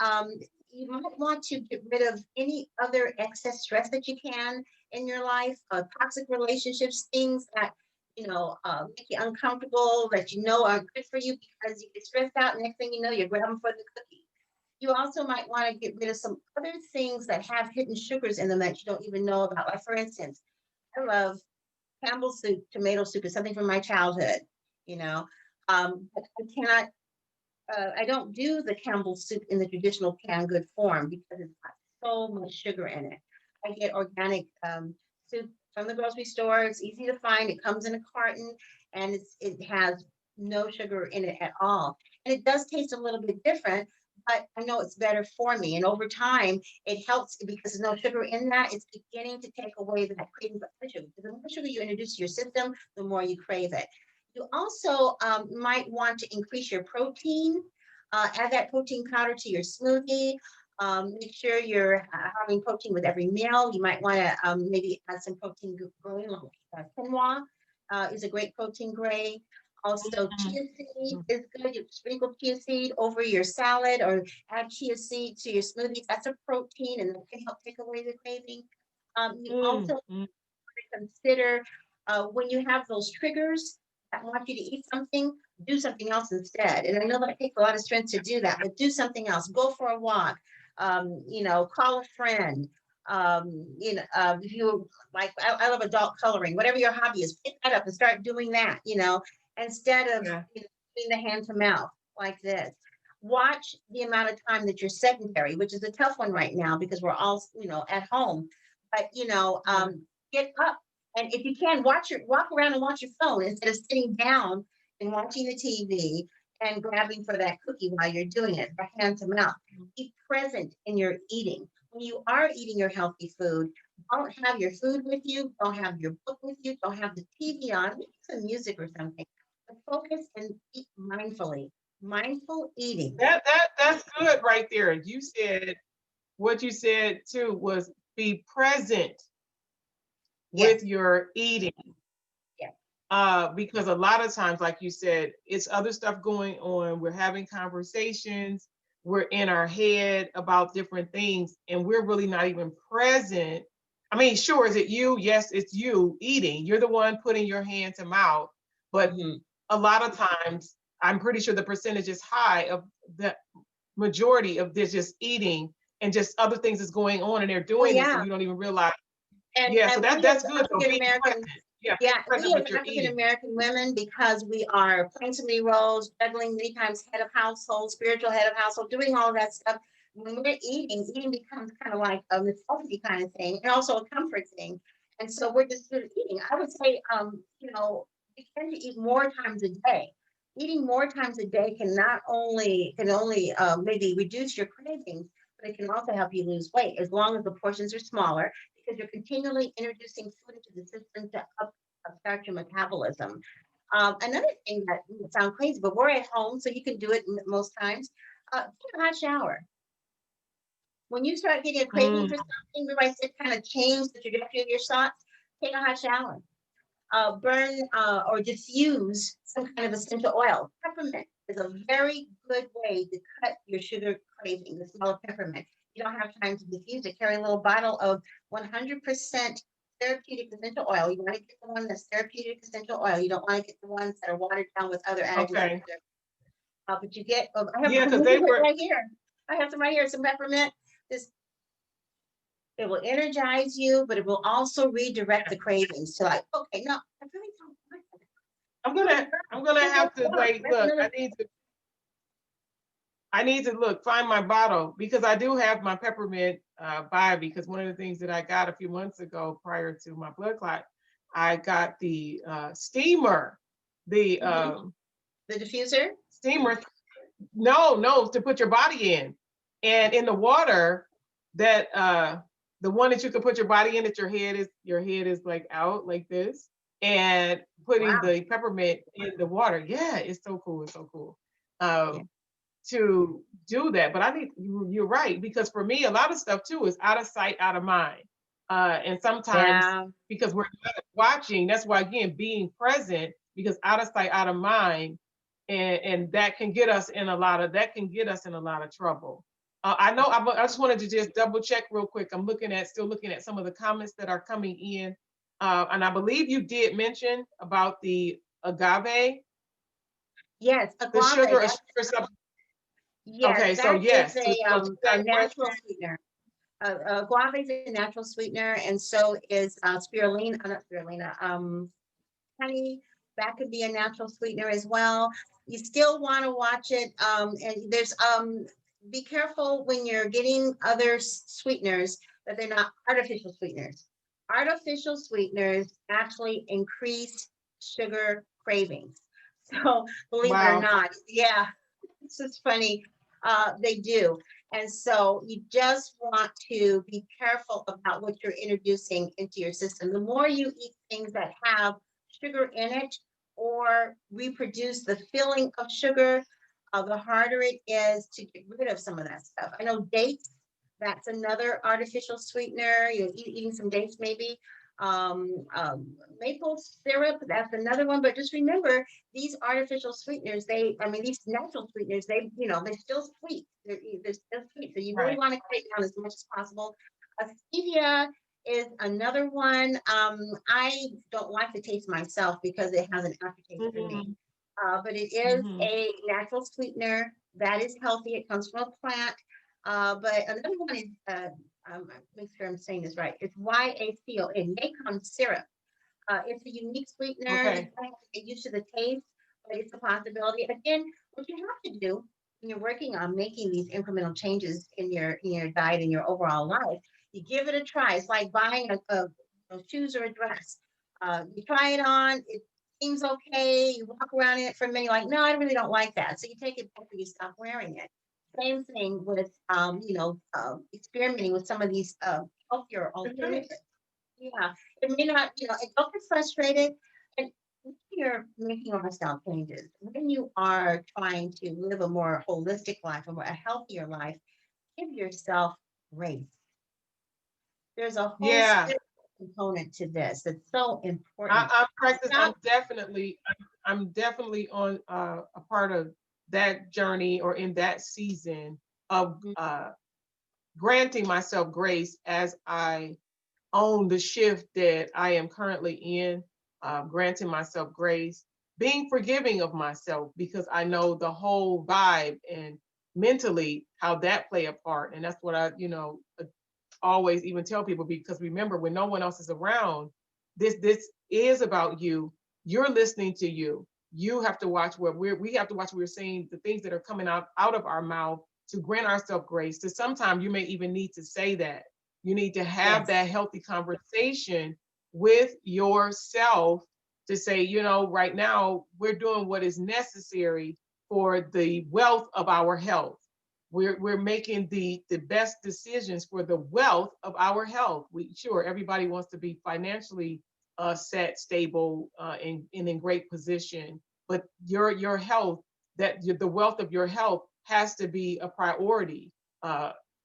you might want to get rid of any other excess stress that you can in your life, toxic relationships, things that make you uncomfortable, that aren't good for you because you get stressed out. Next thing you know, you're grabbing for the cookie. You also might want to get rid of some other things that have hidden sugars in them that you don't even know about. Like, for instance, I love Campbell's soup, tomato soup is something from my childhood, you know. But I don't do the Campbell's soup in the traditional canned good form because it's got so much sugar in it. I get organic soup from the grocery store. It's easy to find. It comes in a carton, and it has no sugar in it at all. And it does taste a little bit different, but I know it's better for me. And over time, it helps because there's no sugar in that. It's beginning to take away that craving for sugar. The more sugar you introduce to your system, the more you crave it. You also might want to increase your protein. Add that protein powder to your smoothie. Make sure you're having protein with every meal. You might want to maybe add some protein grain, like quinoa is a great protein grain. Also, chia seed Mhm. is good. You sprinkle chia seed over your salad or add chia seed to your smoothies. That's a protein and that can help take away the craving. You Mm, also mm. consider when you have those triggers that want you to eat something, do something else instead. And I know that takes a lot of strength to do that, but do something else. Go for a walk. Call a friend. If you like, I love adult coloring. Whatever your hobby is, pick that up and start doing that. Instead of Yeah. doing the hand to mouth like this. Watch the amount of time that you're sedentary, which is a tough one right now because we're all at home. But Yeah. get up and if you can walk around and watch your phone instead of sitting down and watching the TV and grabbing for that cookie while you're doing it, or hand to mouth. Be present in your eating. When you are eating your healthy food, don't have your food with you, don't have your book with you, don't have the TV on, maybe some music or something. But focus and eat mindfully. Mindful eating. That's good right there. You said what you said too was be present Yes, with your eating. yes. Because a lot of times, like you said, it's other stuff going on. We're having conversations, we're in our head about different things, and we're really not even present. I mean, sure, is it you? Yes, it's you eating. You're the one putting your hand to mouth. But Hmm. a lot of times, I'm pretty sure the percentage is high of the majority of this just eating and just other things is going on and they're Oh doing this and yeah. you don't even realize. And Yeah, so and we as that's good though. African Being present. American, Yeah, being yeah, present we as with your African eating. American women, because we are playing so many roles, juggling many times head of household, spiritual head of household, doing all of that stuff. When we're eating becomes kind of like a necessity kind of thing, and also a comfort thing. And so we're just sort of eating. I would say, we tend to eat more times a day. Eating more times a day can only maybe reduce your cravings, but it can also help you lose weight as long as the portions are smaller because you're continually introducing food into the system to upstart your metabolism. Another thing that would sound crazy, but we're at home, so you can do it most times. Take a hot shower. When you start getting a craving Mm, for something, remember I said kind of change the trajectory of your thoughts. Take a hot shower. Burn or diffuse some kind of essential oil. Peppermint is a very good way to cut your sugar craving, the smell of peppermint. You don't have time to diffuse it. Carry a little bottle of 100% therapeutic essential oil. You want to get the one that's therapeutic essential oil. You don't want to get the ones that are watered down with other additives. okay. But you get, I have Yeah, because they were right here. I have some right here, some peppermint. This it will energize you, but it will also redirect the cravings to like, okay, no, I really don't want that. I'm gonna have to like That's look. another I need to look, find my bottle because I do have my peppermint by because one of the things that I got a few months ago prior to my blood clot, I got the steamer. The the diffuser. steamer, no, to put your body in. And in the water that the one that you can put your body in that your head is like out like this and putting Wow. the peppermint in the water. Yeah, it's so cool. It's so cool. Yeah. Um to do that. But you're right because for me, a lot of stuff too is out of sight, out of mind. And sometimes Yeah. because we're not watching, that's why again being present because out of sight, out of mind, and that can get us in a lot of trouble. I know. I just wanted to just double check real quick. Still looking at some of the comments that are coming in, and I believe you did mention about the agave, Yes, the agave. sugar, a That sugar substance. yes, Okay, so that is yes, so to a that natural question, sweetener. Guava is a natural sweetener, and so is spirulina. Not spirulina. Honey, that could be a natural sweetener as well. You still want to watch it. And there's be careful when you're getting other sweeteners that they're not artificial sweeteners. Artificial sweeteners actually increase sugar cravings. So believe it or wow. not, yeah, it's just funny. They do. And so you just want to be careful about what you're introducing into your system. The more you eat things that have sugar in it or reproduce the feeling of sugar, the harder it is to get rid of some of that stuff. I know dates, that's another artificial sweetener. You're eating some dates maybe. Maple syrup, that's another one. But just remember, these artificial sweeteners, these natural sweeteners, they're still sweet. They're still sweet. So you really Right. want to cut it down as much as possible. Stevia is another one. I don't like the taste myself because it has an aftertaste for me. Mhm. But it is Mhm. a natural sweetener that is healthy. It comes from a plant. But another one is, make sure I'm saying this right. It's YACO, Macon syrup. It's a unique sweetener. You Okay. don't have to get used to the taste, but it's a possibility. Again, what you have to do when you're working on making these incremental changes in your diet and your overall life, you give it a try. It's like buying a shoes or a dress. You try it on, it seems okay. You walk around in it for a minute, you're like, no, I really don't like that. So you take it back and you stop wearing it. Same thing with experimenting with some of these healthier That's right. alternatives. Yeah, it may not, and don't get frustrated. And when you're making lifestyle changes, when you are trying to live a more holistic life, a healthier life, give yourself grace. There's a whole Yeah. spiritual component to this that's so I, important. I'm practice. Stop. I'm definitely on a part of that journey or in that season of granting myself grace as I own the shift that I am currently in, granting myself grace, being forgiving of myself because I know the whole vibe and mentally how that play a part. And that's what I always even tell people because remember when no one else is around, this is about you. You're listening to you. You have to watch what we have to watch what we're saying, the things that are coming out of our mouth to grant ourselves grace. To sometimes you may even need to say that. You need to have Yes. that healthy conversation with yourself to say, right now we're doing what is necessary for the wealth of our health. We're making the best decisions for the wealth of our health. We sure everybody wants to be financially set, stable, and in great position, but your health, the wealth of your health has to be a priority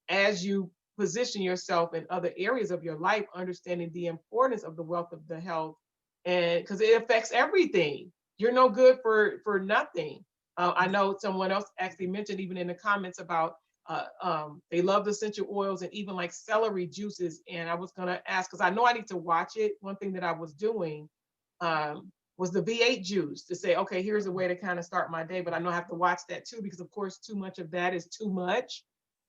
as you position yourself in other areas of your life, understanding the importance of the wealth of the health, and because it affects everything. You're no good for nothing. I know someone else actually mentioned even in the comments about they love the essential oils and even like celery juices. And I was gonna ask because I know I need to watch it. One thing that I was doing was the V8 juice to say, okay, here's a way to kind of start my day. But I know I have to watch that too because of course too much of that is too much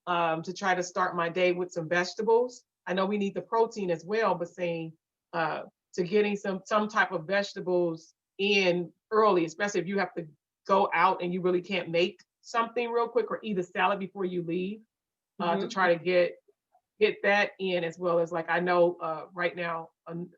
to try to start my day with some vegetables. I know we need the protein as well, but saying uh, to getting some type of vegetables in early, especially if you have to go out and you really can't make something real quick or eat a salad before you leave to Hmm. try to get that in as well as like I know right now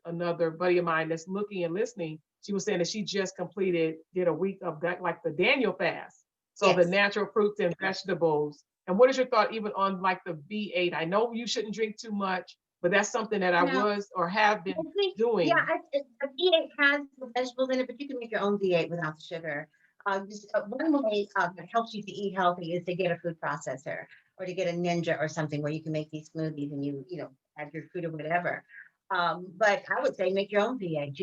another buddy of mine that's looking and listening. She was saying that she just did a week of that like the Daniel fast. So the Yes. natural fruits and vegetables. And what is your thought even on like the V8? I know you shouldn't drink too much, but that's something that I Now, was or have been I think, yeah, doing. the V8 has the vegetables in it, but you can make your own V8 without the sugar. One way that helps you to eat healthy is to get a food processor or to get a Ninja or something where you can make these smoothies and add your fruit or whatever. But I would say make your own V8.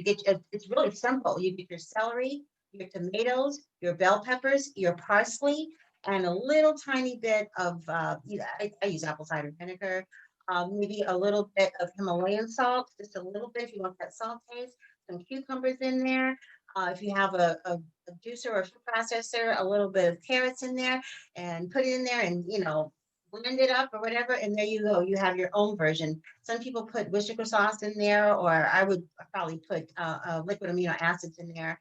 It's really simple. You get your celery, your tomatoes, your bell peppers, your parsley, and a little tiny bit of, I use apple cider vinegar, maybe a little bit of Himalayan salt, just a little bit if you want that salt taste, some cucumbers in there. If you have a juicer or a food processor, a little bit of carrots in there and put it in there and, blend it up or whatever. And there you go. You have your own version. Some people put Worcestershire sauce in there, or I would probably put liquid amino acids in there,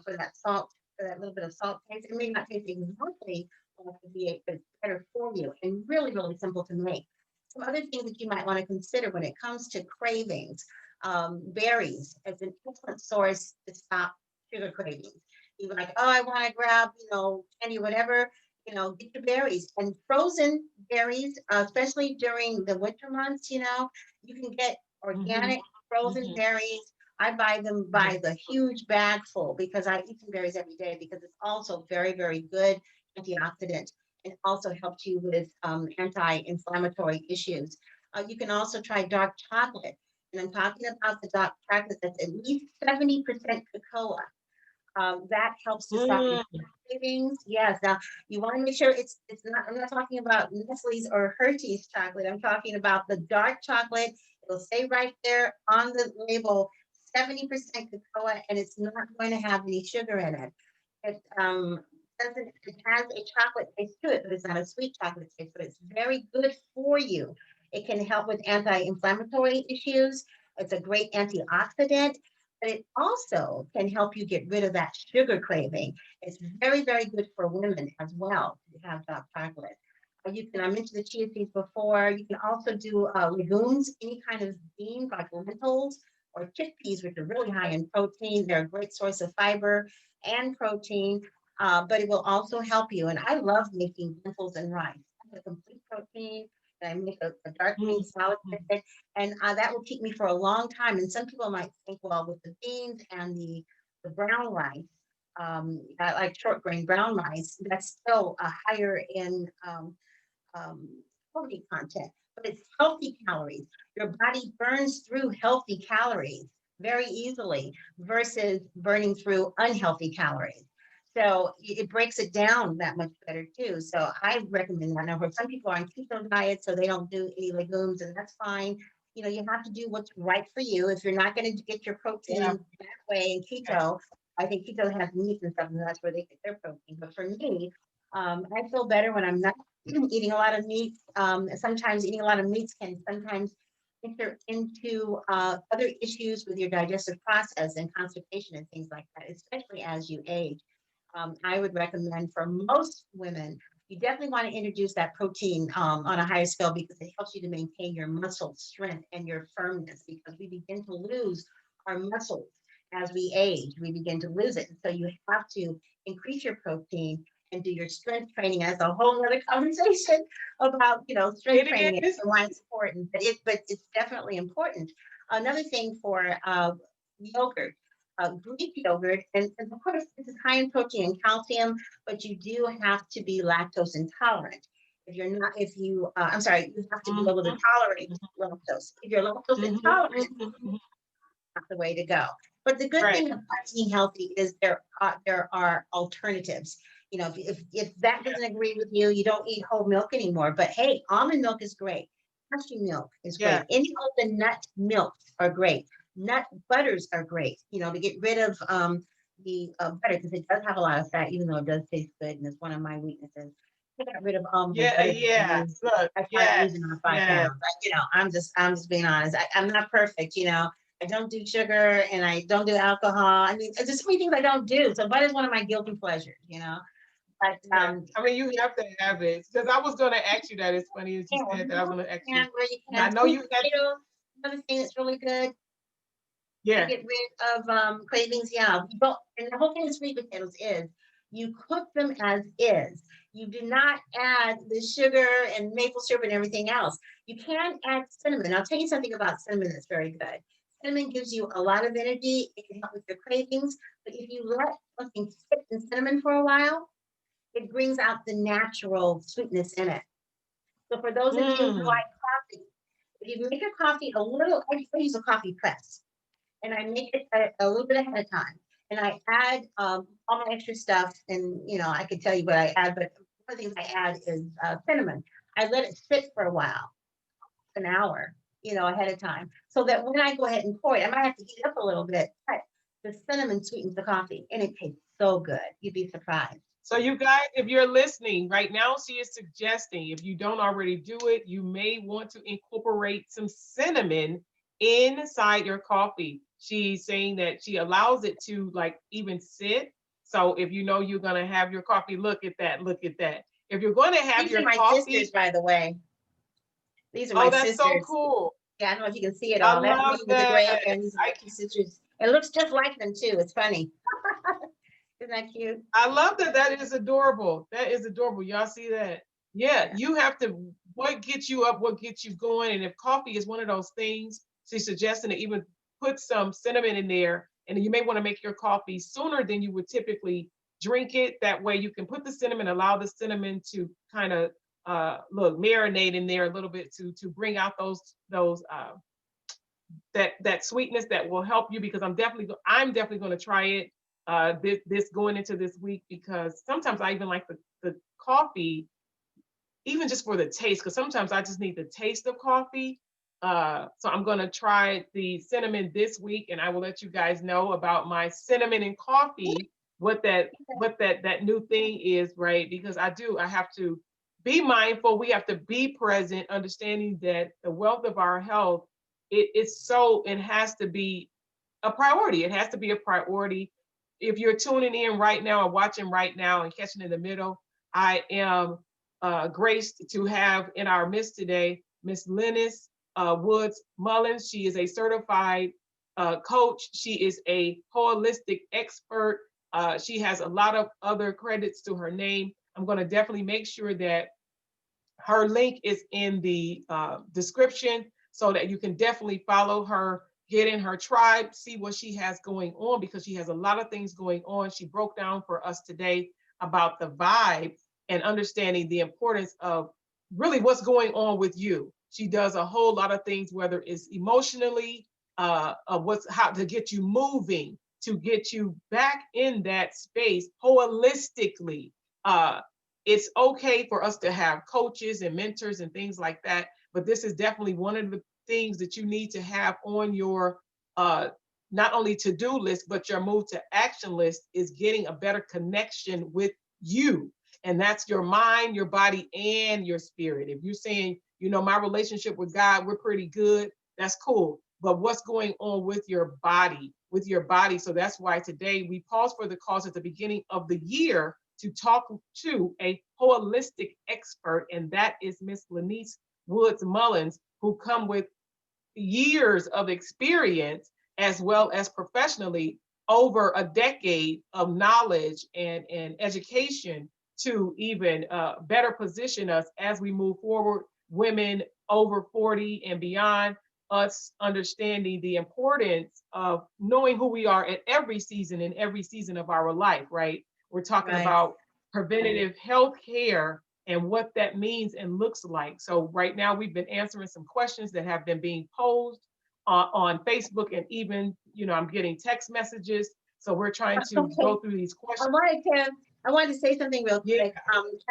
for that salt, for that little bit of salt taste. It may not taste exactly like the V8, but it's better for you and really, really simple to make. Some other things that you might want to consider when it comes to cravings, berries as an excellent source to stop sugar cravings. You're like, oh, I want to grab, candy, whatever. get your berries and frozen berries, especially during the winter months. You can get Mhm. organic frozen Mhm. berries. I buy them Mhm. by the huge bag full because I eat some berries every day because it's also very, very good antioxidant and also helps you with anti-inflammatory issues. You can also try dark chocolate. And I'm talking about the dark chocolate that's at least 70% cocoa. That helps to stop your Mm. cravings. Yes. Now you want to make sure it's not. I'm not talking about Nestle's or Hershey's chocolate. I'm talking about the dark chocolate. It'll say right there on the label, 70% cocoa, and it's not going to have any sugar in it. It doesn't. It has a chocolate taste to it, but it's not a sweet chocolate taste. But it's very good for you. It can help with anti-inflammatory issues. It's a great antioxidant, but it also can help you get rid of that sugar craving. It's very, very good for women as well to have dark chocolate. I mentioned the chia seeds before. You can also do legumes, any kind of beans like lentils or chickpeas, which are really high in protein. They're a great source of fiber and protein, but it will also help you. And I love making lentils and rice. I have a complete protein. And I make a dark green salad with Mhm. it, and that will keep me for a long time. And some people might think, well, with the beans and the brown rice, I like short grain brown rice, that's still a higher in um, protein content, but it's healthy calories. Your body burns through healthy calories very easily versus burning through unhealthy calories. So it breaks it down that much better too. So I recommend that. Now, for some people are on keto diet, so they don't do any legumes, and that's fine. You have to do what's right for you. If you're not going to get your Yeah. protein that way in keto, I think keto has meat and stuff, and that's where they get their protein. But for me, I feel better when I'm not eating a lot of meat. Sometimes eating a lot of meats can sometimes enter into other issues with your digestive process and constipation and things like that, especially as you age. I would recommend for most women, you definitely want to introduce that protein on a higher scale because it helps you to maintain your muscle strength and your firmness because we begin to lose our muscles as we age. We begin to lose it. And so you have to increase your protein and do your strength training. That's a whole other conversation about strength training It is. and why it's important. But it's definitely important. Another thing for yogurt, Greek yogurt, and of course this is high in protein and calcium, but you do have to be lactose intolerant. If you're not, if you, I'm sorry, you have to be able to Mhm. tolerate lactose. If you're lactose Mhm. intolerant, Mhm. Mhm. not the way to go. But the good Right. thing about eating healthy is there are alternatives. If that doesn't agree with you, you don't eat whole milk anymore. But hey, almond milk is great. Cashew milk is Yeah. great. Any of the nut milks are great. Nut butters are great. To get rid of the butter because it does have a lot of fat, even though it does taste good, and it's one of my weaknesses. I got rid of the Yeah. butter that Yeah. Look. I started Yes. losing on five Yes. pounds. I'm just being honest. I'm not perfect. I don't do sugar and I don't do alcohol. I mean, it's just three things I don't do. So butter is one of my guilty pleasures. But Yeah. I mean, you have to have it because I was going to ask you that. It's funny that you yeah, said that. I was going to ask you. and where you I can know sweet you had. potatoes, another thing that's really good to Yeah. get rid of cravings. Yeah, and the whole thing with sweet potatoes is you cook them as is. You do not add the sugar and maple syrup and everything else. You can add cinnamon. I'll tell you something about cinnamon that's very good. Cinnamon gives you a lot of energy. It can help with your cravings. But if you let something sit in cinnamon for a while, it brings out the natural sweetness in it. So for those of you who Mm. like coffee, if you make your coffee a little, I use a coffee press and I make it a little bit ahead of time. And I add all my extra stuff, and I can tell you what I add, but one of the things I add is cinnamon. I let it sit for a while, an hour, ahead of time, so that when I go ahead and pour it, I might have to heat it up a little bit, but the cinnamon sweetens the coffee, and it tastes so good. You'd be surprised. So you guys, if you're listening right now, she is suggesting if you don't already do it, you may want to incorporate some cinnamon inside your coffee. She's saying that she allows it to like even sit. So if you know you're gonna have your coffee, look at that, look at that. If you're going to have These are your my sisters, coffee, by the way. These are my oh, that's so sisters. cool. Yeah, I don't know if you can see it I all. That's love me with the gray that. hair. These are my two sisters. It looks just like them too. It's funny. Isn't that cute? I love that. That is adorable. That is adorable. Y'all see that? Yeah, Yeah. you have to, what gets you up, what gets you going. And if coffee is one of those things, she's suggesting to even put some cinnamon in there. And you may want to make your coffee sooner than you would typically drink it. That way you can put the cinnamon, allow the cinnamon to kind of look, marinate in there a little bit to bring out those that sweetness that will help you, because I'm definitely going to try it this going into this week, because sometimes I even like the coffee even just for the taste, because sometimes I just need the taste of coffee. So I'm going to try the cinnamon this week, and I will let you guys know about my cinnamon and coffee, what that new thing is, right? Because I have to be mindful. We have to be present, understanding that the wealth of our health, it has to be a priority. It has to be a priority. If you're tuning in right now or watching right now and catching in the middle, I am graced to have in our midst today Miss Lynnis Woods-Mullins. She is a certified coach. She is a holistic expert. She has a lot of other credits to her name. I'm going to definitely make sure that her link is in the description so that you can definitely follow her, get in her tribe, see what she has going on, because she has a lot of things going on. She broke down for us today about the vibe and understanding the importance of really what's going on with you. She does a whole lot of things, whether it's emotionally, how to get you moving, to get you back in that space holistically. It's okay for us to have coaches and mentors and things like that, but this is definitely one of the things that you need to have on your not only to-do list, but your move to action list, is getting a better connection with you. And that's your mind, your body, and your spirit. If you're saying, my relationship with God, we're pretty good, that's cool. But what's going on with your body, So that's why today we pause for the cause at the beginning of the year to talk to a holistic expert, and that is Miss Lynnis Woods-Mullins, who come with years of experience as well as professionally over a decade of knowledge and education to even better position us as we move forward, women over 40 and beyond, us understanding the importance of knowing who we are at every season, in every season of our life, right? We're talking Right. about preventative health care and what that means and looks like. So right now we've been answering some questions that have been being posed on Facebook, and even, I'm getting text messages. So we're trying to Okay. go through these I questions. wanted to say something real Yeah. quick.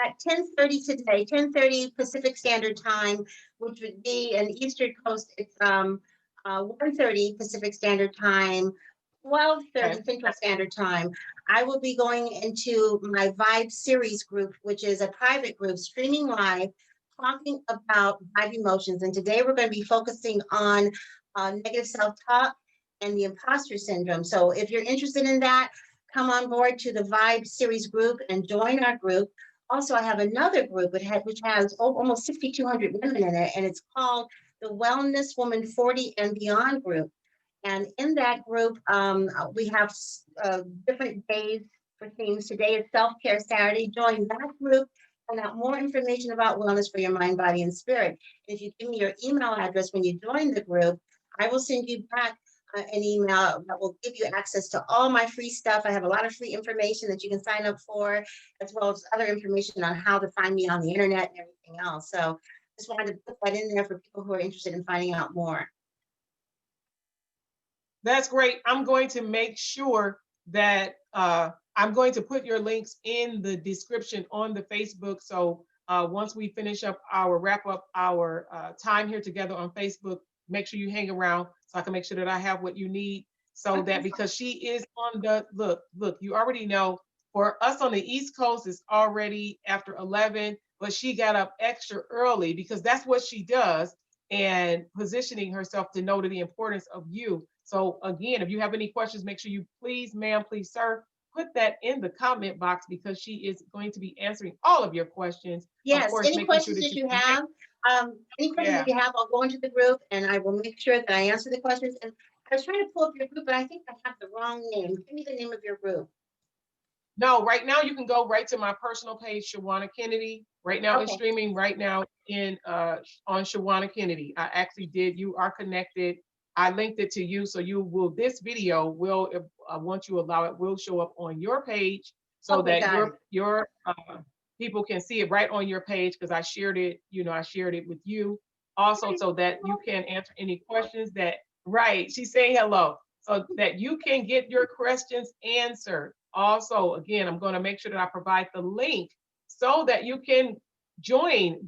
At 10:30 today, 10:30 Pacific Standard Time, which would be in Eastern Coast, it's 1:30 Pacific Standard Time, 12:30 Okay. Central Standard Time. I will be going into my Vibe series group, which is a private group streaming live, talking about vibe emotions. And today we're going to be focusing on negative self-talk and the imposter syndrome. So if you're interested in that, come on board to the Vibe series group and join our group. Also, I have another group which has almost 6,200 women in it, and it's called the Wellness Woman 40 and Beyond group. And in that group, we have different days for themes. Today is Self-Care Saturday. Join that group, find out more information about wellness for your mind, body, and spirit. And if you give me your email address when you join the group, I will send you back an email that will give you access to all my free stuff. I have a lot of free information that you can sign up for, as well as other information on how to find me on the internet and everything else. So just wanted to put that in there for people who are interested in finding out more. That's great. I'm going to make sure that I'm going to put your links in the description on the Facebook. So once we finish up wrap up our time here together on Facebook, make sure you hang around so I can make sure that I have what you need. So that, because she is on the look, you already know, for us on the East Coast, it's already after 11, but she got up extra early because that's what she does, and positioning herself to know the importance of you. So again, if you have any questions, make sure you please, ma'am, please, sir, put that in the comment box, because she is going to be answering all of your questions. Yes, of course, any making sure questions that that you have, yeah. I'll go into the group and I will make sure that I answer the questions. And I was trying to pull up your group, but I think I have the wrong name. Give me the name of your group. No, right now you can go right to my personal page, Shawanna Kennedy. Right now it's Okay, streaming right now in on Shawanna Kennedy. I actually did. You are connected. I linked it to you, so you will. This video will, if, once you allow it, will show up on your page, so okay, that got it. your people can see it right on your page, because I shared it. I shared it with you also, Okay. so that you can answer any questions that. Right, she's saying hello, so that you can get your questions answered. Also, again, I'm going to make sure that I provide the link so that you can join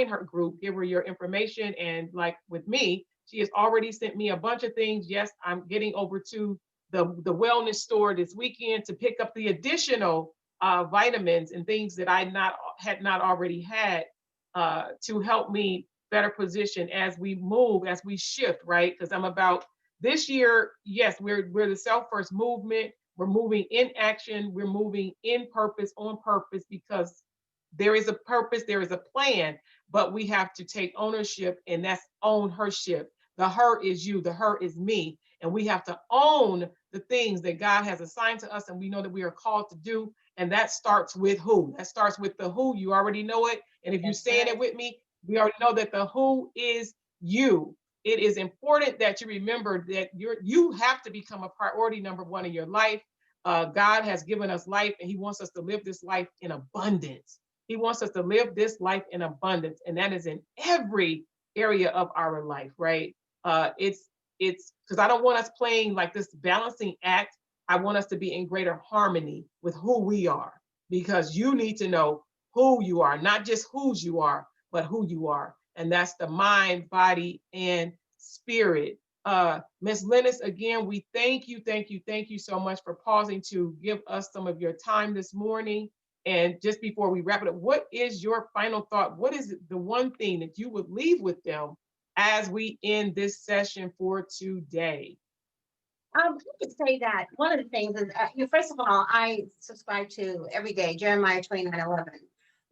her group, give her your information. And like with me, she has already sent me a bunch of things. Yes, I'm getting over to the wellness store this weekend to pick up the additional vitamins and things that I had not already had, to help me better position as we move, as we shift, right? Because I'm about this year, yes, we're the self first movement. We're moving in action. We're moving in purpose, on purpose, because there is a purpose, there is a plan, but we have to take ownership, and that's own hership. The her is you, the her is me. And we have to own the things that God has assigned to us, and we know that we are called to do. And that starts with who? That starts with the who. You already know it. And if you're That's saying it right. with me, we already know that the who is you. It is important that you remember that you have to become a priority number one in your life. God has given us life, and He wants us to live this life in abundance. He wants us to live this life in abundance, and that is in every area of our life, right? It's because I don't want us playing like this balancing act. I want us to be in greater harmony with who we are, because you need to know who you are, not just whose you are, but who you are. And that's the mind, body, and spirit. Ms. Lynnis, again, we thank you so much for pausing to give us some of your time this morning. And just before we wrap it up, what is your final thought? What is the one thing that you would leave with them as we end this session for today? I could say that one of the things is, first of all, I subscribe to every day Jeremiah 29:11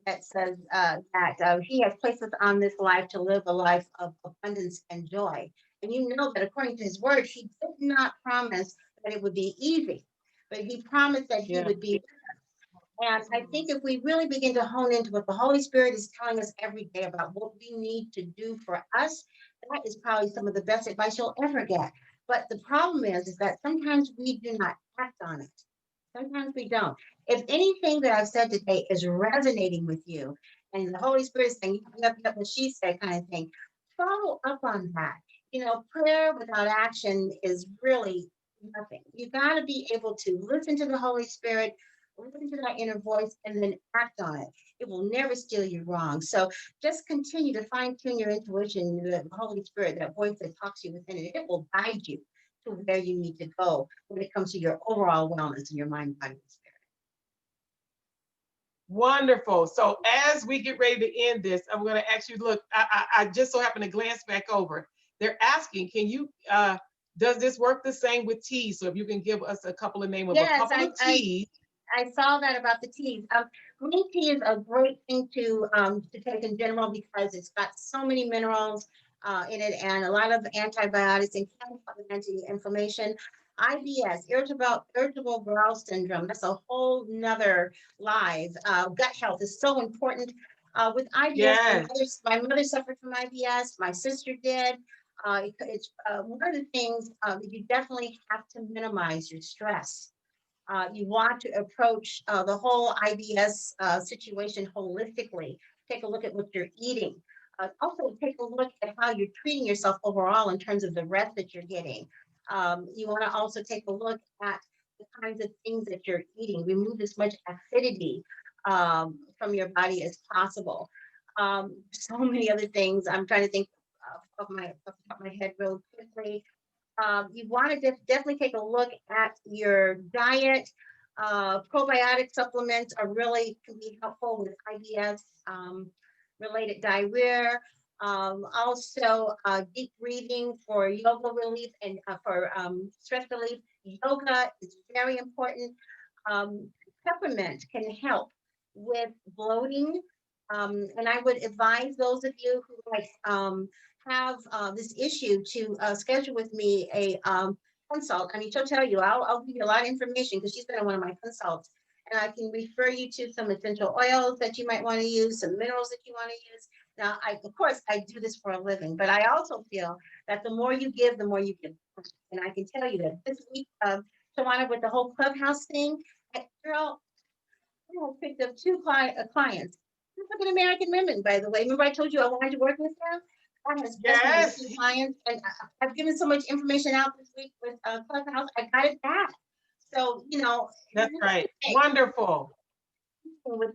that says that He has placed us on this life to live a life of abundance and joy. And you know that according to His word, He did not promise that it would be easy, but He promised that He Yeah. would be. And I think if we really begin to hone into what the Holy Spirit is telling us every day about what we need to do for us, that is probably some of the best advice you'll ever get. But the problem is that sometimes we do not act on it. Sometimes we don't. If anything that I've said today is resonating with you, and the Holy Spirit is saying, yep, yep, what she said, kind of thing, follow up on that. Prayer without action is really nothing. You got to be able to listen to the Holy Spirit, listen to that inner voice, and then act on it. It will never steer you wrong. So just continue to fine tune your intuition, the Holy Spirit, that voice that talks to you within it. It will guide you to where you need to go when it comes to your overall wellness in your mind, body, and spirit. Wonderful. So as we get ready to end this, I'm going to ask you, look, I just so happen to glance back over. They're asking, can you, does this work the same with teas? So if you can give us a couple of name of a Yes, couple of teas. I saw that about the teas. Green tea is a great thing to take in general because it's got so many minerals in it and a lot of antibiotics and anti-inflammation. IBS, irritable bowel syndrome, that's a whole nother live. Gut health is so important. With IBS, Yes. my mother suffered from IBS, my sister did. It's one of the things that you definitely have to minimize your stress. You want to approach the whole IBS situation holistically. Take a look at what you're eating. Also, take a look at how you're treating yourself overall in terms of the rest that you're getting. You want to also take a look at the kinds of things that you're eating. Remove as much acidity from your body as possible. So many other things. I'm trying to think off the top of my head real quickly. You want to definitely take a look at your diet. Probiotic supplements can be helpful with IBS related diarrhea. Also, deep breathing for yoga relief and for stress relief. Yoga is very important. Peppermint can help with bloating. And I would advise those of you who have this issue to schedule with me a consult. I mean, she'll tell you, I'll give you a lot of information because she's been on one of my consults. and I can refer you to some essential oils that you might want to use, some minerals that you want to use. Now, of course, I do this for a living, but I also feel that the more you give, the more you give. And I can tell you that this week, Shawanna, with the whole clubhouse thing, girl, I have picked up two clients. African American women, by the way. Remember I told you I wanted to work with them? God has blessed me with Yes, two clients, and I've given so much information out this week with Clubhouse. I got it back. So, that's right. Wonderful. with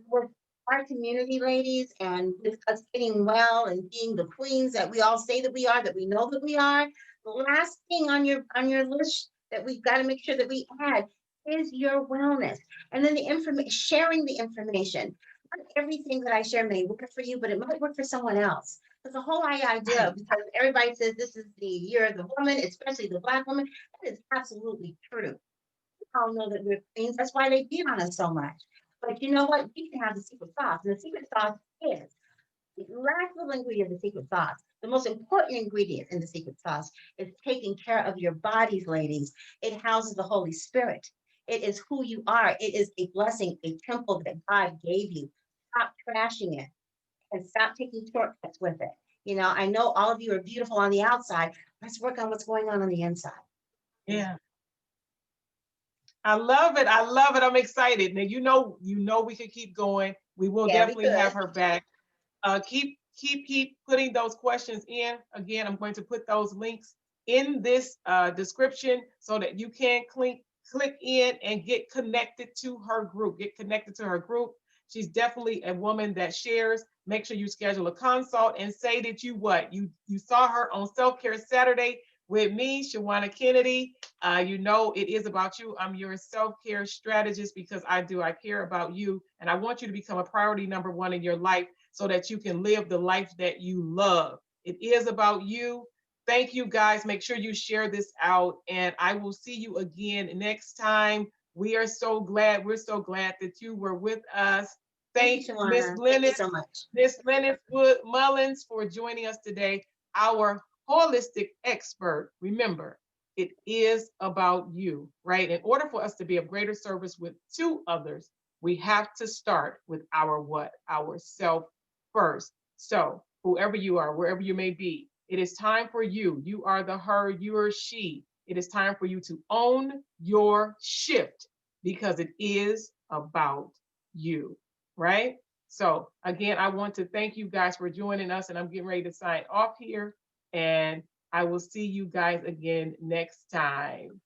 our community, ladies, and with us getting well and being the queens that we all say that we are, that we know that we are. The last thing on your list that we've got to make sure that we add is your wellness, and then the information, sharing the information. Not everything that I share may work for you, but it might work for someone else. That's the whole idea, because everybody says this is the year of the woman, especially the Black woman. That is absolutely true. All know that we're queens. That's why they beat on us so much. But you know what? We can have the secret sauce. And the secret sauce is the last little ingredient of the secret sauce. The most important ingredient in the secret sauce is taking care of your bodies, ladies. It houses the Holy Spirit. It is who you are. It is a blessing, a temple that God gave you. Stop trashing it and stop taking shortcuts with it. I know all of you are beautiful on the outside. Let's work on what's going on the inside. Yeah. I love it. I love it. I'm excited. Now you know we could keep going. We will definitely have her back. Keep putting those questions in. Again, I'm going to put those links in this description so that you can click in and get connected to her group. Get connected to her group. She's definitely a woman that shares. Make sure you schedule a consult and say that you saw her on Self-Care Saturday with me, Shawanna Kennedy. It is about you. I'm your self-care strategist because I care about you, and I want you to become a priority number one in your life so that you can live the life that you love. It is about you. Thank you, guys. Make sure you share this out, and I will see you again next time. We're so glad that you were with us. Thank you, Miss Shawanna. Thank you Lynnis, so much. Miss Lynnis Woods-Mullins for joining us today, our holistic expert. Remember, it is about you, right? In order for us to be of greater service to others, we have to start with our what? Our self first. So whoever you are, wherever you may be, it is time for you. You are the her, you are she. It is time for you to own your shift because it is about you, right? So again, I want to thank you guys for joining us, and I'm getting ready to sign off here. And I will see you guys again next time.